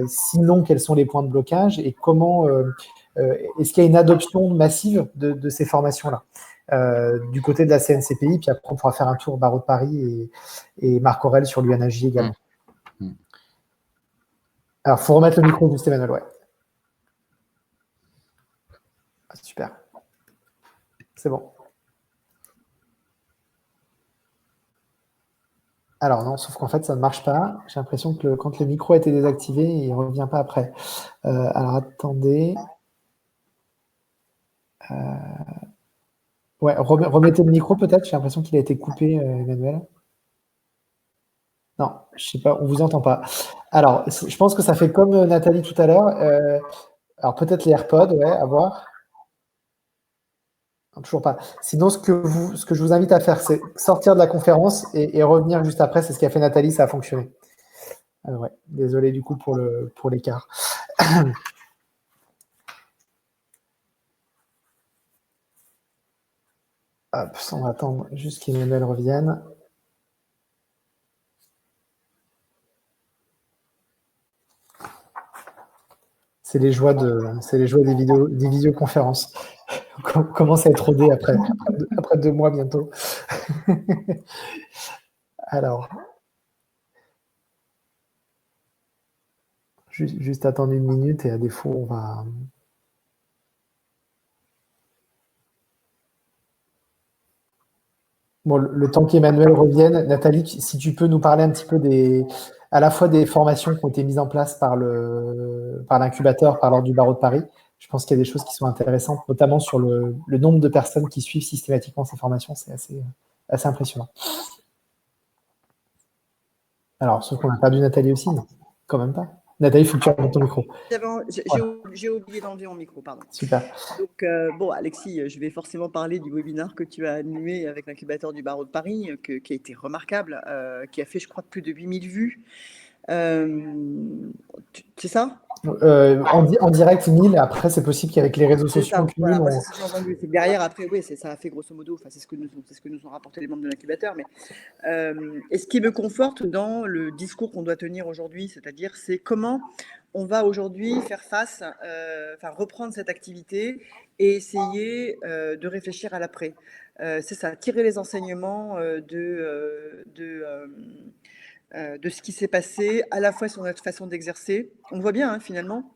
[SPEAKER 1] Sinon, quels sont les points de blocage et comment est-ce qu'il y a une adoption massive de ces formations-là du côté de la CNCPI? Puis après, on pourra faire un tour Barreau de Paris et Marc Aurèle sur l'UNAJ également. Alors, il faut remettre le micro juste, Emmanuel, ouais. Ah, super. C'est bon. Alors non, sauf qu'en fait, ça ne marche pas. J'ai l'impression que quand le micro a été désactivé, il ne revient pas après. Alors, attendez. Ouais, remettez le micro peut-être. J'ai l'impression qu'il a été coupé, Emmanuel. Non, je ne sais pas, on ne vous entend pas. Alors, je pense que ça fait comme Nathalie tout à l'heure. Alors, peut-être les AirPods, ouais, à voir. Non, toujours pas. Sinon, ce que je vous invite à faire, c'est sortir de la conférence et revenir juste après. C'est ce qu'a fait Nathalie, ça a fonctionné. Ouais, désolé du coup pour l'écart. Hop, on va attendre juste qu'Emmanuel revienne. C'est les joies des visioconférences. On commence à être rodé après 2 mois bientôt. Alors, juste attendre 1 minute et à défaut, on va... Bon, le temps qu'Emmanuel revienne, Nathalie, si tu peux nous parler un petit peu à la fois des formations qui ont été mises en place par l'incubateur, par l'Ordre du Barreau de Paris. Je pense qu'il y a des choses qui sont intéressantes, notamment sur le nombre de personnes qui suivent systématiquement ces formations. C'est assez impressionnant. Alors, sauf qu'on a perdu Nathalie aussi, non? Quand même pas. Nathalie, il faut que tu remontes ton micro.
[SPEAKER 4] J'ai oublié d'enlever mon micro, pardon.
[SPEAKER 1] Super.
[SPEAKER 4] Donc, bon, Alexis, je vais forcément parler du webinaire que tu as animé avec l'incubateur du Barreau de Paris, qui a été remarquable, qui a fait, je crois, plus de 8000 vues. C'est ça?
[SPEAKER 1] En direct, 1000. Après, c'est possible qu'avec les réseaux sociaux, on cumule.
[SPEAKER 4] Voilà, c'est ce que j'ai entendu. C'est derrière, après, oui, ça a fait grosso modo, c'est ce que nous ont rapporté les membres de l'incubateur. Mais et ce qui me conforte dans le discours qu'on doit tenir aujourd'hui, c'est-à-dire, c'est comment on va aujourd'hui faire face, reprendre cette activité et essayer de réfléchir à l'après. C'est ça, tirer les enseignements de ce qui s'est passé, à la fois sur notre façon d'exercer. On voit bien, finalement,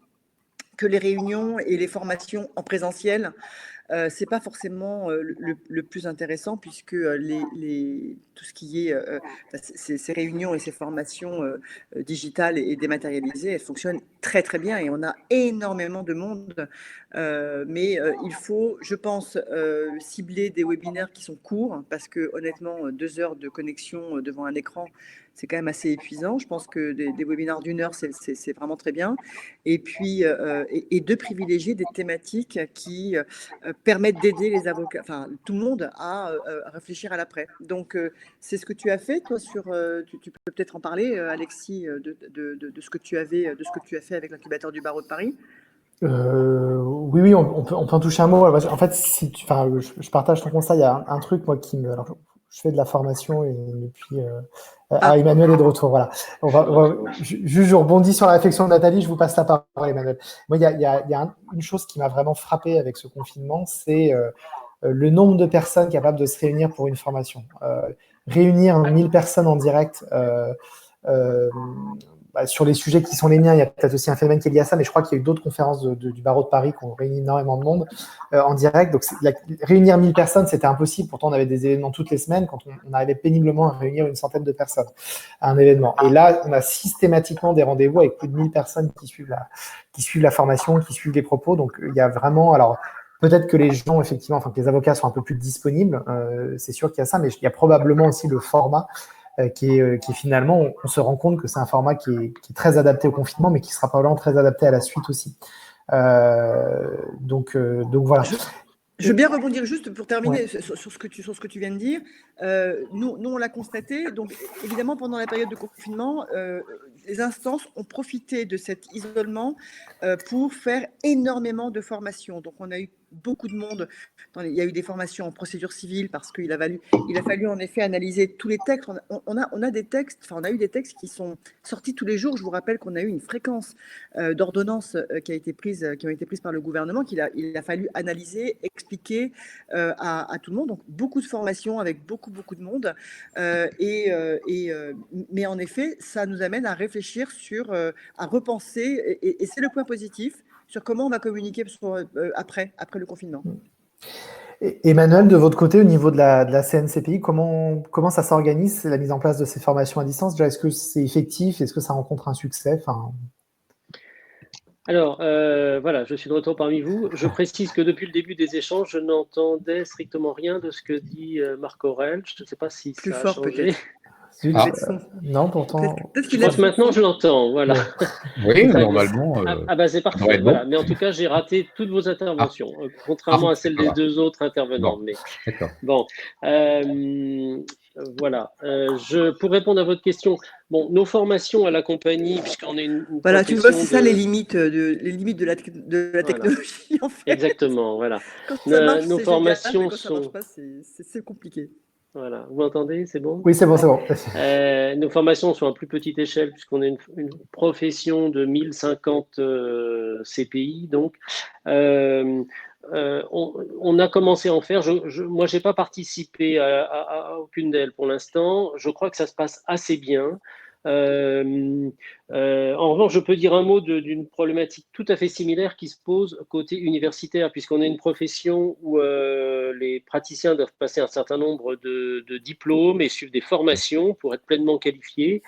[SPEAKER 4] que les réunions et les formations en présentiel, c'est pas forcément le plus intéressant, puisque tout ce qui est ces réunions et ces formations digitales et dématérialisées, elles fonctionnent très très bien et on a énormément de monde. Mais il faut, je pense, cibler des webinaires qui sont courts, parce que honnêtement, 2 heures de connexion devant un écran, c'est quand même assez épuisant. Je pense que des webinaires d'1 heure, c'est vraiment très bien. Et puis, et de privilégier des thématiques qui permettent d'aider les avocats, enfin tout le monde à réfléchir à l'après. Donc, c'est ce que tu as fait, toi, tu peux peut-être en parler, Alexis, de ce que tu as fait avec l'incubateur du Barreau de Paris.
[SPEAKER 1] Oui, on peut en toucher un mot. En fait, je partage ton constat. Il y a un truc, moi, alors, je fais de la formation et depuis... Emmanuel est de retour, voilà. Je rebondis sur la réflexion de Nathalie, je vous passe la parole, Emmanuel. Moi, il y a une chose qui m'a vraiment frappé avec ce confinement, c'est le nombre de personnes capables de se réunir pour une formation. Réunir 1000 personnes en direct sur les sujets qui sont les miens, il y a peut-être aussi un phénomène qui est lié à ça, mais je crois qu'il y a eu d'autres conférences du Barreau de Paris qui ont réuni énormément de monde en direct. Donc, réunir 1000 personnes, c'était impossible. Pourtant, on avait des événements toutes les semaines quand on arrivait péniblement à réunir une centaine de personnes à un événement. Et là, on a systématiquement des rendez-vous avec plus de 1000 personnes qui suivent la formation, qui suivent les propos. Donc, il y a vraiment... Alors, peut-être que les gens, effectivement, que les avocats sont un peu plus disponibles. C'est sûr qu'il y a ça, mais il y a probablement aussi le format qui est finalement, on se rend compte que c'est un format qui est très adapté au confinement, mais qui sera probablement très adapté à la suite aussi. Donc voilà.
[SPEAKER 4] Je veux bien rebondir juste pour terminer sur ce que tu viens de dire. Nous, on l'a constaté. Donc, évidemment, pendant la période de confinement, les instances ont profité de cet isolement pour faire énormément de formations. Donc, on a eu beaucoup de monde. Il y a eu des formations en procédure civile parce qu'il a fallu en effet analyser tous les textes. On a des textes, enfin, on a eu des textes qui sont sortis tous les jours. Je vous rappelle qu'on a eu une fréquence d'ordonnances qui ont été prises par le gouvernement, il a fallu analyser, expliquer à tout le monde. Donc, beaucoup de formations avec beaucoup de monde. Mais en effet, ça nous amène à réfléchir à repenser, et c'est le point positif, sur comment on va communiquer après le confinement.
[SPEAKER 1] Emmanuel, de votre côté, au niveau de la CNCPI, comment ça s'organise, la mise en place de ces formations à distance? Déjà, est-ce que c'est effectif? Est-ce que ça rencontre un succès?
[SPEAKER 2] Alors, voilà, je suis de retour parmi vous. Je précise que depuis le début des échanges, je n'entendais strictement rien de ce que dit Marc Aurèle. Je ne sais pas si
[SPEAKER 4] Plus
[SPEAKER 2] ça a
[SPEAKER 4] fort,
[SPEAKER 2] changé.
[SPEAKER 1] Non, pourtant.
[SPEAKER 2] Je pense maintenant, je l'entends. Voilà.
[SPEAKER 3] Oui, normalement.
[SPEAKER 2] C'est parfait. Voilà. Mais en tout cas, j'ai raté toutes vos interventions, contrairement à celles des deux autres intervenants.
[SPEAKER 3] Bon,
[SPEAKER 2] mais
[SPEAKER 3] d'accord.
[SPEAKER 2] Bon, voilà. Pour répondre à votre question, bon, nos formations à la compagnie, puisqu'on est une
[SPEAKER 4] voilà, tu vois, c'est ça les limites de la technologie,
[SPEAKER 2] voilà.
[SPEAKER 4] en fait.
[SPEAKER 2] Exactement, voilà.
[SPEAKER 4] Quand ça marche,
[SPEAKER 2] nos
[SPEAKER 4] c'est
[SPEAKER 2] formations
[SPEAKER 4] génial, mais quand ça marche pas, c'est compliqué.
[SPEAKER 2] Voilà, vous m'entendez, c'est bon?
[SPEAKER 1] Oui, c'est bon, c'est bon.
[SPEAKER 2] Nos formations sont à plus petite échelle puisqu'on est une profession de 1050 CPI, donc on a commencé à en faire. Moi, je n'ai pas participé à aucune d'elles pour l'instant. Je crois que ça se passe assez bien. En revanche, je peux dire un mot d'une problématique tout à fait similaire qui se pose côté universitaire, puisqu'on est une profession où les praticiens doivent passer un certain nombre de diplômes et suivre des formations pour être pleinement qualifiés.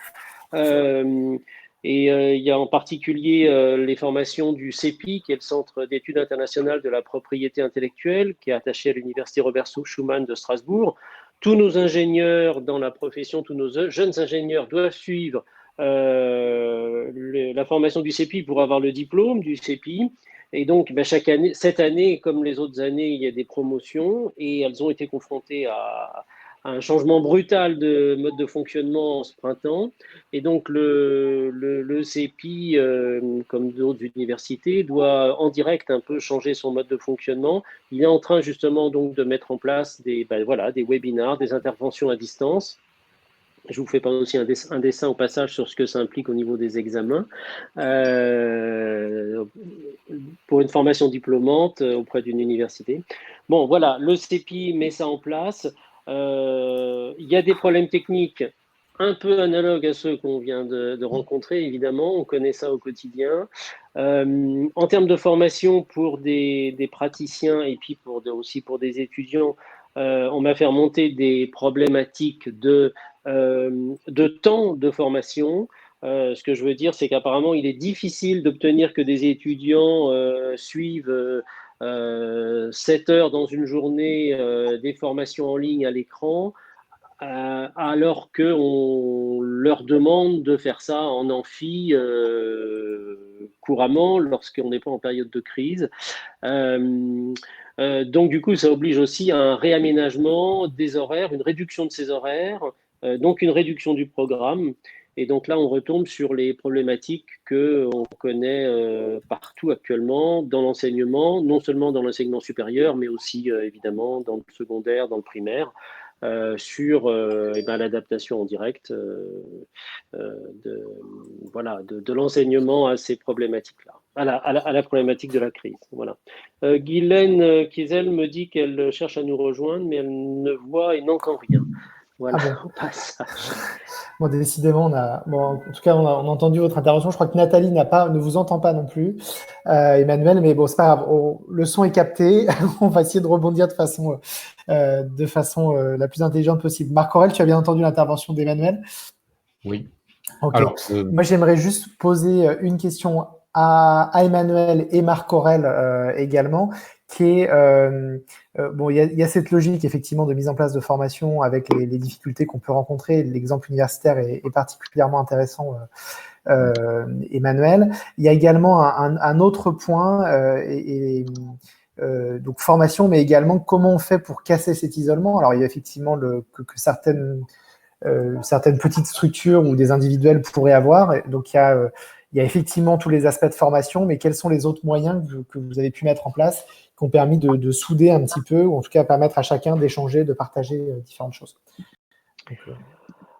[SPEAKER 2] Il y a en particulier les formations du CEPI, qui est le Centre d'études internationales de la propriété intellectuelle, qui est attaché à l'Université Robert Schuman de Strasbourg. Tous nos ingénieurs dans la profession, tous nos jeunes ingénieurs doivent suivre la formation du CEPI pour avoir le diplôme du CEPI. Et donc, chaque année, cette année, comme les autres années, il y a des promotions et elles ont été confrontées à un changement brutal de mode de fonctionnement en ce printemps. Et donc, le CEPI, comme d'autres universités, doit en direct un peu changer son mode de fonctionnement. Il est en train justement donc de mettre en place des webinars, des interventions à distance. Je vous fais pas aussi un dessin au passage sur ce que ça implique au niveau des examens. Pour une formation diplômante auprès d'une université. Bon, voilà, le CEPI met ça en place. Il y a des problèmes techniques un peu analogues à ceux qu'on vient de rencontrer, évidemment. On connaît ça au quotidien. En termes de formation pour des praticiens et puis aussi pour des étudiants, on m'a fait remonter des problématiques de temps de formation. Ce que je veux dire, c'est qu'apparemment, il est difficile d'obtenir que des étudiants suivent 7 heures dans une journée des formations en ligne à l'écran, alors qu'on leur demande de faire ça en amphi couramment lorsqu'on n'est pas en période de crise. Donc, du coup, ça oblige aussi à un réaménagement des horaires, une réduction de ces horaires, donc une réduction du programme. Et donc là, on retombe sur les problématiques qu'on connaît partout actuellement dans l'enseignement, non seulement dans l'enseignement supérieur, mais aussi évidemment dans le secondaire, dans le primaire, sur l'adaptation en direct de l'enseignement à ces problématiques-là, à la problématique de la crise. Voilà. Guylaine Kiesel me dit qu'elle cherche à nous rejoindre, mais elle ne voit et n'entend rien. Voilà, au passage.
[SPEAKER 1] Bon, décidément, en tout cas, on a entendu votre intervention. Je crois que Nathalie ne vous entend pas non plus, Emmanuel, mais bon, c'est pas grave. Le son est capté. On va essayer de rebondir de façon la plus intelligente possible. Marc Aurèle, tu as bien entendu l'intervention d'Emmanuel?
[SPEAKER 3] Oui.
[SPEAKER 1] Ok. Alors, moi, j'aimerais juste poser une question à Emmanuel et Marc Aurèle également, qui est il y a cette logique effectivement de mise en place de formation avec les difficultés qu'on peut rencontrer. L'exemple universitaire est particulièrement intéressant, Emmanuel. Il y a également un autre point donc formation, mais également comment on fait pour casser cet isolement. Alors il y a effectivement que certaines petites structures ou des individuels pourraient avoir. Donc il y a effectivement tous les aspects de formation, mais quels sont les autres moyens que vous avez pu mettre en place qui ont permis de souder un petit peu, ou en tout cas permettre à chacun d'échanger, de partager différentes choses. Donc,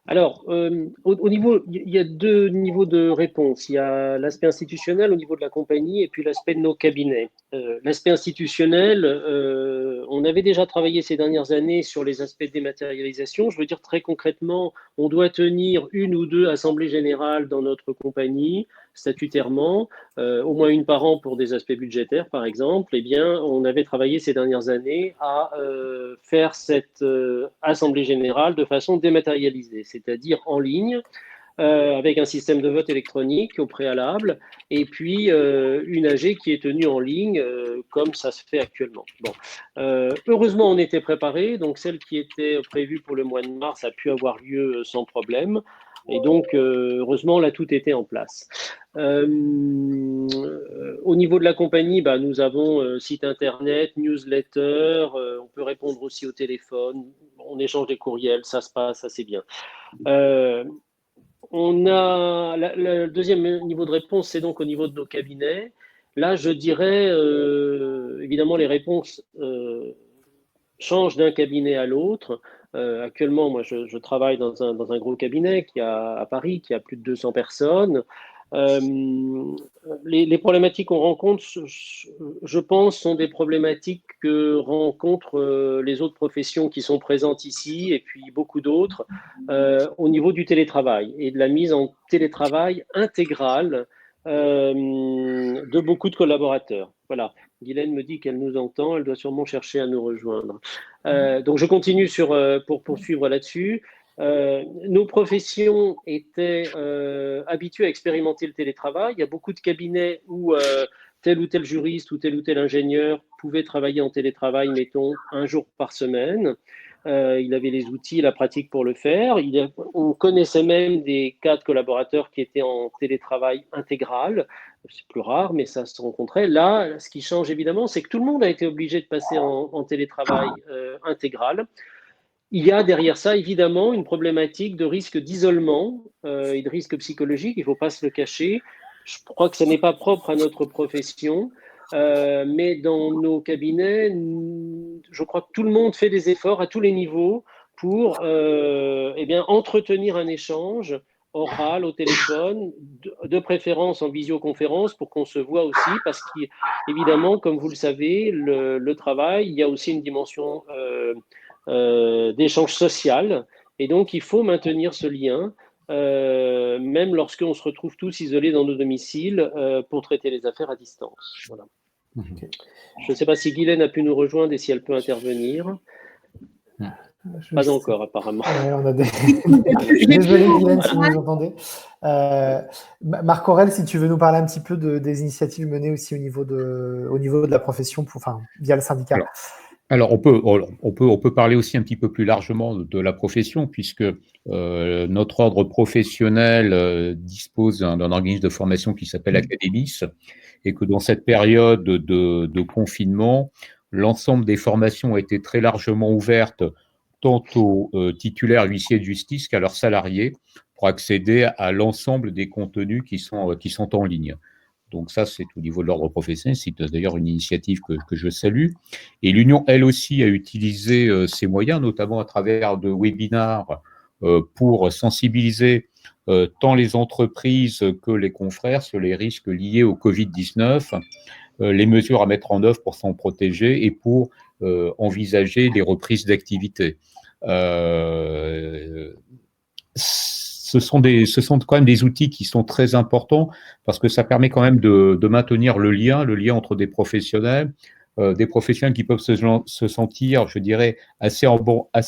[SPEAKER 2] alors, au niveau, il y a deux niveaux de réponse. Il y a l'aspect institutionnel au niveau de la compagnie et puis l'aspect de nos cabinets. L'aspect institutionnel, on avait déjà travaillé ces dernières années sur les aspects de dématérialisation. Je veux dire très concrètement, on doit tenir une ou deux assemblées générales dans notre compagnie, statutairement, au moins une par an pour des aspects budgétaires, par exemple. Eh bien, on avait travaillé ces dernières années à faire cette assemblée générale de façon dématérialisée, c'est-à-dire en ligne, avec un système de vote électronique au préalable, et puis une AG qui est tenue en ligne, comme ça se fait actuellement. Bon. Heureusement, on était préparé, donc celle qui était prévue pour le mois de mars a pu avoir lieu sans problème. Et donc, heureusement, là, tout était en place. Au niveau de la compagnie, nous avons site internet, newsletter, on peut répondre aussi au téléphone, on échange des courriels, ça se passe assez bien. On a le deuxième niveau de réponse, c'est donc au niveau de nos cabinets. Là, je dirais, évidemment, les réponses changent d'un cabinet à l'autre. Actuellement, moi, je travaille dans un gros cabinet à Paris, qui a plus de 200 personnes. Les problématiques qu'on rencontre, je pense, sont des problématiques que rencontrent les autres professions qui sont présentes ici et puis beaucoup d'autres au niveau du télétravail et de la mise en télétravail intégral de beaucoup de collaborateurs. Voilà. Guylaine me dit qu'elle nous entend, elle doit sûrement chercher à nous rejoindre. Donc je continue pour poursuivre là-dessus. Nos professions étaient habituées à expérimenter le télétravail. Il y a beaucoup de cabinets où tel ou tel juriste ou tel ingénieur pouvait travailler en télétravail, mettons, un jour par semaine. Il avait les outils, la pratique pour le faire. On connaissait même des cas de collaborateurs qui étaient en télétravail intégral. C'est plus rare, mais ça se rencontrait. Là, ce qui change évidemment, c'est que tout le monde a été obligé de passer en télétravail intégral. Il y a derrière ça, évidemment, une problématique de risque d'isolement et de risque psychologique. Il ne faut pas se le cacher. Je crois que ce n'est pas propre à notre profession. Mais dans nos cabinets, je crois que tout le monde fait des efforts à tous les niveaux pour entretenir un échange oral au téléphone, de préférence en visioconférence pour qu'on se voit aussi, parce qu'évidemment, comme vous le savez, le travail, il y a aussi une dimension d'échange social, et donc il faut maintenir ce lien, même lorsqu'on se retrouve tous isolés dans nos domiciles pour traiter les affaires à distance. Voilà. Okay. Je ne sais pas si Guylaine a pu nous rejoindre et si elle peut intervenir. Pas encore, apparemment.
[SPEAKER 1] On a Désolé, Guylaine, si vous nous entendez. Marc-Aurèle, si tu veux nous parler un petit peu des initiatives menées aussi au niveau de la profession, via le syndicat.
[SPEAKER 3] Alors, on peut parler aussi un petit peu plus largement de la profession, puisque notre ordre professionnel dispose d'un organisme de formation qui s'appelle Académis, et que dans cette période de confinement, l'ensemble des formations a été très largement ouvertes tant aux titulaires huissiers de justice qu'à leurs salariés pour accéder à l'ensemble des contenus qui sont en ligne. Donc ça, c'est au niveau de l'ordre professionnel. C'est d'ailleurs une initiative que je salue. Et l'Union, elle aussi, a utilisé ces moyens, notamment à travers de webinars, pour sensibiliser tant les entreprises que les confrères sur les risques liés au Covid-19, les mesures à mettre en œuvre pour s'en protéger et pour envisager les reprises d'activité. Ce sont quand même des outils qui sont très importants parce que ça permet quand même de maintenir le lien entre des professionnels qui peuvent se sentir, je dirais, assez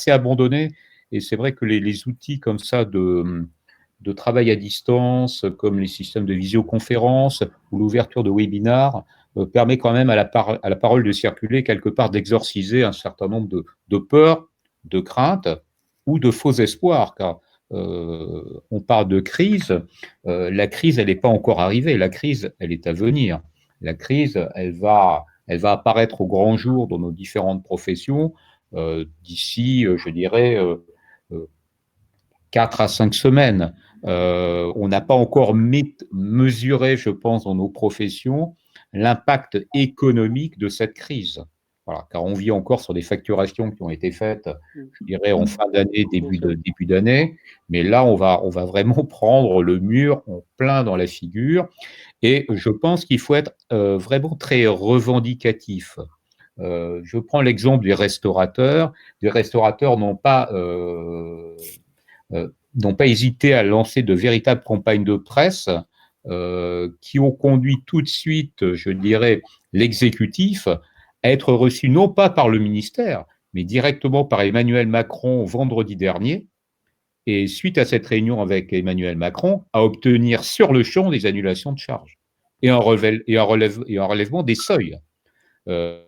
[SPEAKER 3] abandonnés. Et c'est vrai que les outils comme ça de travail à distance, comme les systèmes de visioconférence ou l'ouverture de webinars, permet quand même à la parole de circuler, quelque part d'exorciser un certain nombre de peurs, de craintes ou de faux espoirs, car on parle de crise, la crise, elle n'est pas encore arrivée, la crise, elle est à venir. La crise, elle va elle va apparaître au grand jour dans nos différentes professions d'ici, je dirais, 4 à 5 semaines. On n'a pas encore mesuré, je pense, dans nos professions, l'impact économique de cette crise. Voilà, car on vit encore sur des facturations qui ont été faites, je dirais, en fin d'année, début d'année. Mais là, on va vraiment prendre le mur en plein dans la figure. Et je pense qu'il faut être vraiment très revendicatif. Je prends l'exemple des restaurateurs. Les restaurateurs n'ont pas hésité à lancer de véritables campagnes de presse qui ont conduit tout de suite, je dirais, l'exécutif à être reçu non pas par le ministère, mais directement par Emmanuel Macron vendredi dernier. Et suite à cette réunion avec Emmanuel Macron, à obtenir sur le champ des annulations de charges et un relèvement des seuils. Donc,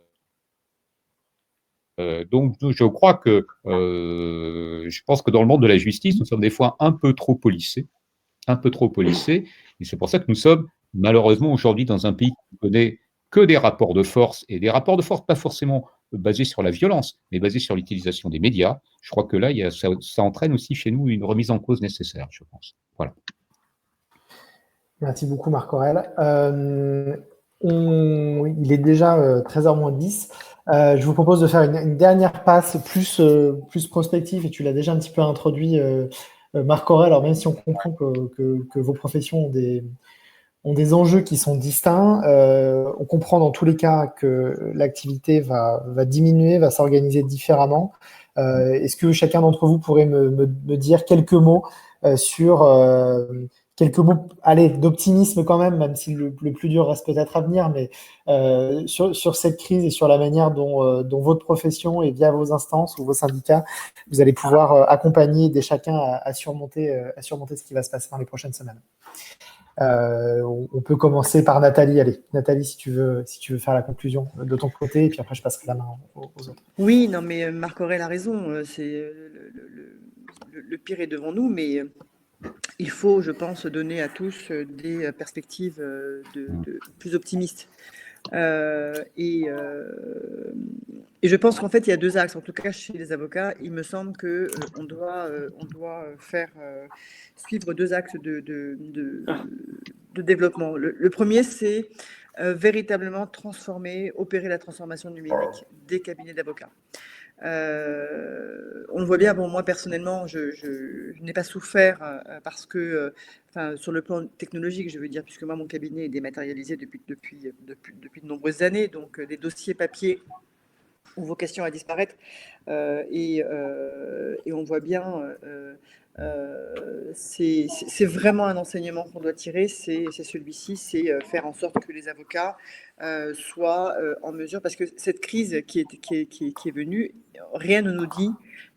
[SPEAKER 3] je crois que je pense que dans le monde de la justice, nous sommes des fois un peu trop policés, et c'est pour ça que nous sommes malheureusement aujourd'hui dans un pays qui ne connaît que des rapports de force, et des rapports de force pas forcément basés sur la violence, mais basés sur l'utilisation des médias. Je crois que là, ça entraîne aussi chez nous une remise en cause nécessaire, je pense. Voilà.
[SPEAKER 1] Merci beaucoup, Marc-Aurèle. Il est déjà 13h-10. Je vous propose de faire une dernière passe plus prospective, et tu l'as déjà un petit peu introduit, Marc-Aurèle. Alors, même si on comprend que vos professions ont des enjeux qui sont distincts, on comprend dans tous les cas que l'activité va diminuer, va s'organiser différemment. Est-ce que chacun d'entre vous pourrait me dire quelques mots sur quelques mots, allez, d'optimisme quand même si le plus dur reste peut-être à venir, mais sur cette crise et sur la manière dont votre profession et via vos instances ou vos syndicats, vous allez pouvoir accompagner, aider chacun à surmonter ce qui va se passer dans les prochaines semaines. On peut commencer par Nathalie. Allez, Nathalie, si tu veux faire la conclusion de ton côté, et puis après je passerai la main aux autres.
[SPEAKER 4] Oui, non, mais Marc-Aurèle a raison. C'est le pire est devant nous, mais il faut, je pense, donner à tous des perspectives plus optimistes. Et je pense qu'en fait, il y a deux axes. En tout cas, chez les avocats, il me semble que on doit faire suivre deux axes de développement. Le premier, c'est véritablement opérer la transformation numérique des cabinets d'avocats. On le voit bien, bon, moi personnellement, je n'ai pas souffert parce que, sur le plan technologique, je veux dire, puisque moi, mon cabinet est dématérialisé depuis de nombreuses années, donc les dossiers papier ont vocation à disparaître, et on voit bien, c'est vraiment un enseignement qu'on doit tirer, c'est celui-ci, c'est faire en sorte que les avocats soient en mesure, parce que cette crise qui est venue, rien ne nous dit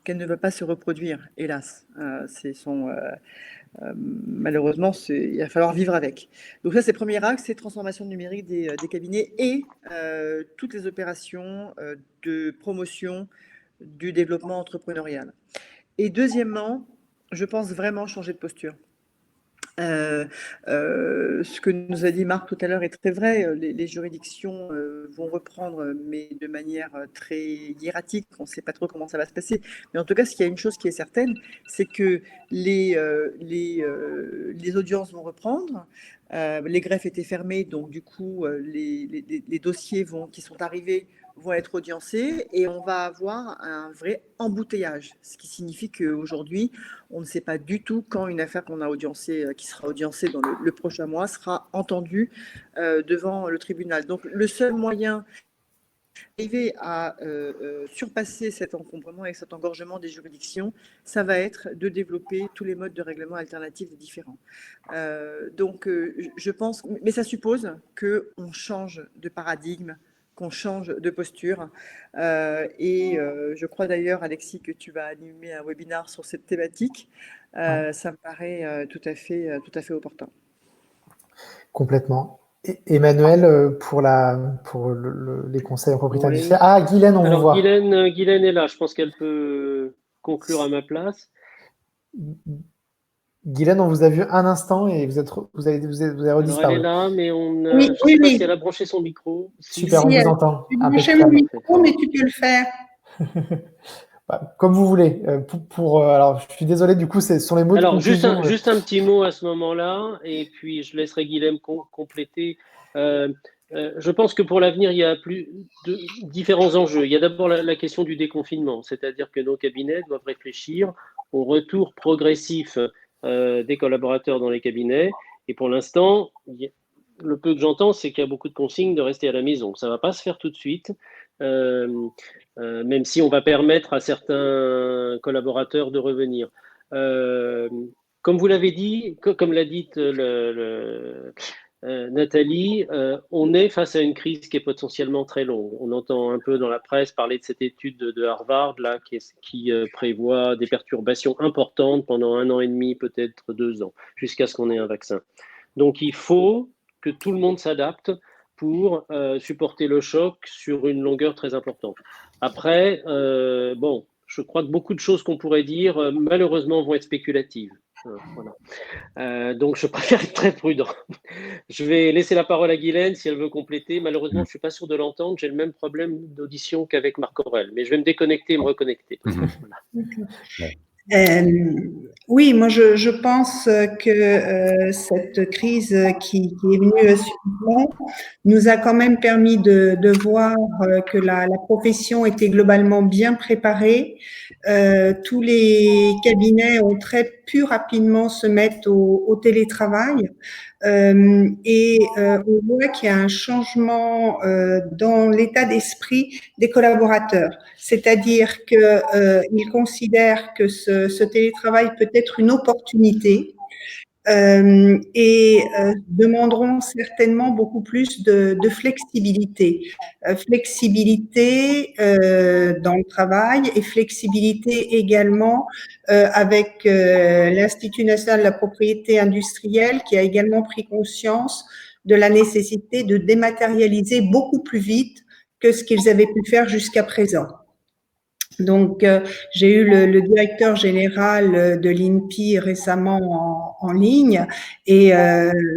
[SPEAKER 4] qu'elle ne va pas se reproduire, hélas. Malheureusement, il va falloir vivre avec. Donc ça, c'est le premier axe, c'est transformation numérique des cabinets et toutes les opérations de promotion du développement entrepreneurial. Et deuxièmement, je pense vraiment changer de posture. Ce que nous a dit Marc tout à l'heure est très vrai. Les juridictions vont reprendre, mais de manière très hiératique. On ne sait pas trop comment ça va se passer. Mais en tout cas, il y a une chose qui est certaine, c'est que les audiences vont reprendre. Les greffes étaient fermées, donc du coup, les dossiers qui sont arrivés vont être audiencés et on va avoir un vrai embouteillage, ce qui signifie qu'aujourd'hui, on ne sait pas du tout quand une affaire qu'on a audiencée, qui sera audiencée dans le prochain mois, sera entendue devant le tribunal. Donc, le seul moyen d'arriver à surpasser cet encombrement et cet engorgement des juridictions, ça va être de développer tous les modes de règlement alternatifs différents. Donc, je pense, mais ça suppose qu'on change de paradigme, qu'on change de posture. Je crois d'ailleurs, Alexis, que tu vas animer un webinaire sur cette thématique. Ça me paraît tout à fait opportun.
[SPEAKER 1] Complètement. Emmanuel, pour les conseils en propriété industrielle. Ah, Guylaine, on vous voit.
[SPEAKER 2] Guylaine est là. Je pense qu'elle peut conclure à ma place.
[SPEAKER 1] Guylaine, on vous a vu un instant et vous avez
[SPEAKER 2] Alors,
[SPEAKER 1] redisparu.
[SPEAKER 2] elle est là, mais
[SPEAKER 5] Oui,
[SPEAKER 2] je ne sais pas si elle a branché son micro.
[SPEAKER 1] Super,
[SPEAKER 5] Si,
[SPEAKER 1] on
[SPEAKER 5] elle-
[SPEAKER 1] vous entend.
[SPEAKER 5] Tu peux brancher mon
[SPEAKER 1] Impeccable.
[SPEAKER 5] micro, mais tu peux le faire.
[SPEAKER 1] Comme vous voulez. Alors, je suis désolé, du coup, ce sont les mots de
[SPEAKER 2] Alors,
[SPEAKER 1] conclusion.
[SPEAKER 2] juste un petit mot à ce moment-là, et puis je laisserai Guilhem compléter. Je pense que pour l'avenir, il y a différents enjeux. Il y a d'abord la question du déconfinement, c'est-à-dire que nos cabinets doivent réfléchir au retour progressif des collaborateurs dans les cabinets. Et pour l'instant, le peu que j'entends, c'est qu'il y a beaucoup de consignes de rester à la maison. Ça ne va pas se faire tout de suite. Même si on va permettre à certains collaborateurs de revenir. Comme vous l'avez dit, comme l'a dit Nathalie, on est face à une crise qui est potentiellement très longue. On entend un peu dans la presse parler de cette étude de Harvard là, qui prévoit des perturbations importantes pendant 1 an et demi, peut-être 2 ans, jusqu'à ce qu'on ait un vaccin. Donc il faut que tout le monde s'adapte pour supporter le choc sur une longueur très importante. Après, je crois que beaucoup de choses qu'on pourrait dire, malheureusement, vont être spéculatives. Voilà. Donc, je préfère être très prudent. Je vais laisser la parole à Guylaine si elle veut compléter. Malheureusement, je ne suis pas sûr de l'entendre. J'ai le même problème d'audition qu'avec Marc Aurèle. Mais je vais me déconnecter et me reconnecter. Voilà.
[SPEAKER 5] Oui, moi je pense que cette crise qui est venue subitement nous a quand même permis de voir que la profession était globalement bien préparée. Tous les cabinets ont pu rapidement se mettre au télétravail. On voit qu'il y a un changement dans l'état d'esprit des collaborateurs. C'est-à-dire qu'ils considèrent que ce télétravail peut être une opportunité demanderont certainement beaucoup plus de flexibilité. Flexibilité dans le travail et flexibilité également avec l'Institut national de la propriété industrielle qui a également pris conscience de la nécessité de dématérialiser beaucoup plus vite que ce qu'ils avaient pu faire jusqu'à présent. Donc, j'ai eu le directeur général de l'INPI récemment en ligne et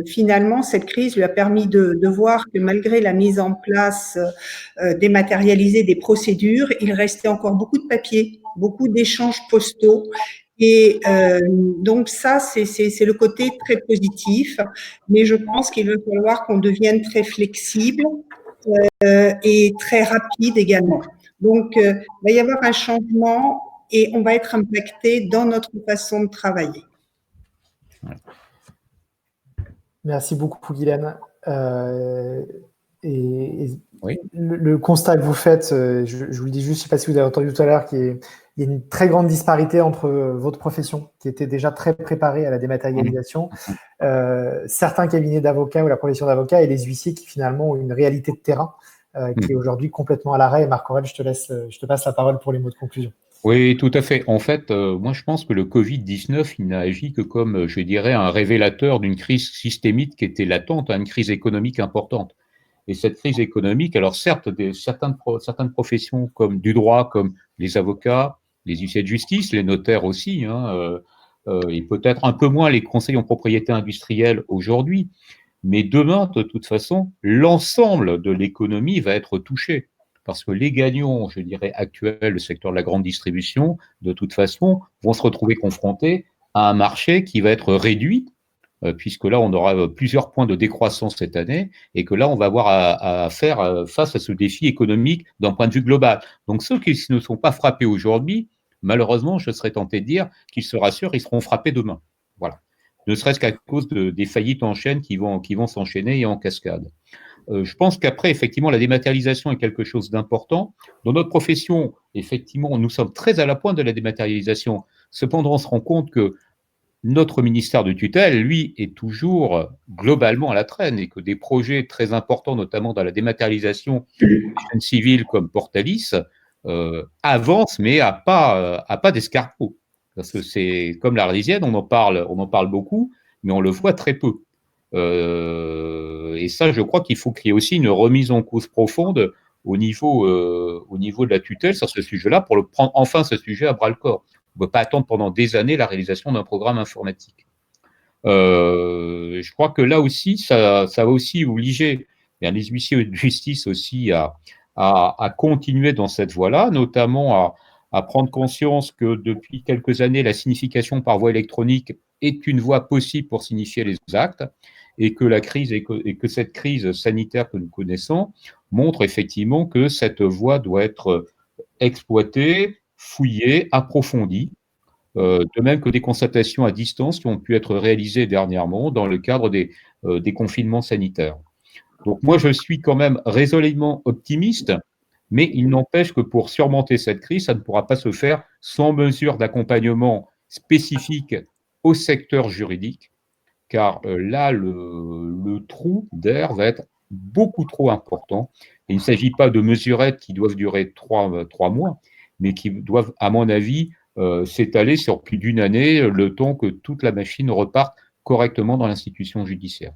[SPEAKER 5] finalement, cette crise lui a permis de voir que malgré la mise en place dématérialisée des procédures, il restait encore beaucoup de papiers, beaucoup d'échanges postaux. Et donc ça, c'est le côté très positif, mais je pense qu'il va falloir qu'on devienne très flexible et très rapide également. Donc, il va y avoir un changement et on va être impacté dans notre façon de travailler.
[SPEAKER 1] Merci beaucoup, Guylaine.
[SPEAKER 3] Oui.
[SPEAKER 1] Le constat que vous faites, je vous le dis juste, je ne sais pas si vous avez entendu tout à l'heure, il y a une très grande disparité entre votre profession, qui était déjà très préparée à la dématérialisation, certains cabinets d'avocats ou la profession d'avocat et les huissiers qui finalement ont une réalité de terrain qui est aujourd'hui complètement à l'arrêt. Marc Aurèle, je te passe la parole pour les mots de conclusion.
[SPEAKER 3] Oui, tout à fait. En fait, moi, je pense que le Covid-19, il n'a agi que comme, je dirais, un révélateur d'une crise systémique qui était latente, une crise économique importante. Et cette crise économique, alors certes, certaines professions comme du droit, comme les avocats, les huissiers de justice, les notaires aussi, et peut-être un peu moins les conseillers en propriété industrielle aujourd'hui, mais demain, de toute façon, l'ensemble de l'économie va être touché. Parce que les gagnants, je dirais, actuels, le secteur de la grande distribution, de toute façon, vont se retrouver confrontés à un marché qui va être réduit, puisque là, on aura plusieurs points de décroissance cette année, et que là, on va avoir à faire face à ce défi économique d'un point de vue global. Donc, ceux qui ne sont pas frappés aujourd'hui, malheureusement, je serais tenté de dire qu'ils se rassurent, ils seront frappés demain. Voilà. Ne serait-ce qu'à cause des faillites en chaîne qui vont s'enchaîner et en cascade. Je pense qu'après, effectivement, la dématérialisation est quelque chose d'important. Dans notre profession, effectivement, nous sommes très à la pointe de la dématérialisation. Cependant, on se rend compte que notre ministère de tutelle, lui, est toujours globalement à la traîne et que des projets très importants, notamment dans la dématérialisation des chaînes civiles comme Portalis, avancent, mais à pas d'escarpeau. Parce que c'est comme l'Arlésienne, on en parle beaucoup, mais on le voit très peu. Et ça, je crois qu'il faut qu'il y ait aussi une remise en cause profonde au niveau de la tutelle sur ce sujet-là, pour le prendre enfin ce sujet à bras-le-corps. On ne peut pas attendre pendant des années la réalisation d'un programme informatique. Je crois que là aussi, ça va aussi obliger les huissiers de justice aussi à continuer dans cette voie-là, notamment à prendre conscience que depuis quelques années, la signification par voie électronique est une voie possible pour signifier les actes, et que la crise et que cette crise sanitaire que nous connaissons montre effectivement que cette voie doit être exploitée, fouillée, approfondie, de même que des constatations à distance qui ont pu être réalisées dernièrement dans le cadre des confinements sanitaires. Donc moi, je suis quand même résolument optimiste, mais il n'empêche que pour surmonter cette crise, ça ne pourra pas se faire sans mesures d'accompagnement spécifiques au secteur juridique, car là, le trou d'air va être beaucoup trop important. Et il ne s'agit pas de mesurettes qui doivent durer 3 mois, mais qui doivent, à mon avis, s'étaler sur plus d'une année, le temps que toute la machine reparte correctement dans l'institution judiciaire.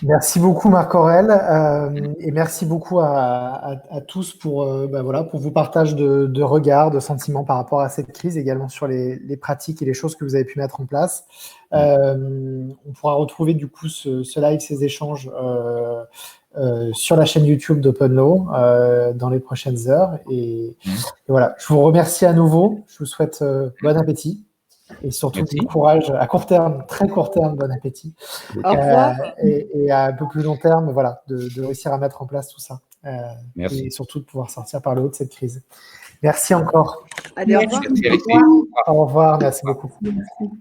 [SPEAKER 1] Merci beaucoup Marc-Aurèle et merci beaucoup à tous pour vos partages de regards, de sentiments par rapport à cette crise, également sur les pratiques et les choses que vous avez pu mettre en place. On pourra retrouver du coup ce live, ces échanges sur la chaîne YouTube d'OpenLaw dans les prochaines heures. Et voilà, je vous remercie à nouveau, je vous souhaite bon appétit. Et surtout du courage à court terme, très court terme, bon appétit.
[SPEAKER 4] Au revoir.
[SPEAKER 1] Et à un peu plus long terme, voilà, de réussir à mettre en place tout ça.
[SPEAKER 3] Merci.
[SPEAKER 1] Et surtout de pouvoir sortir par le haut de cette crise. Merci encore.
[SPEAKER 4] Allez, au revoir.
[SPEAKER 3] Merci.
[SPEAKER 1] Au revoir, merci beaucoup.
[SPEAKER 5] Merci.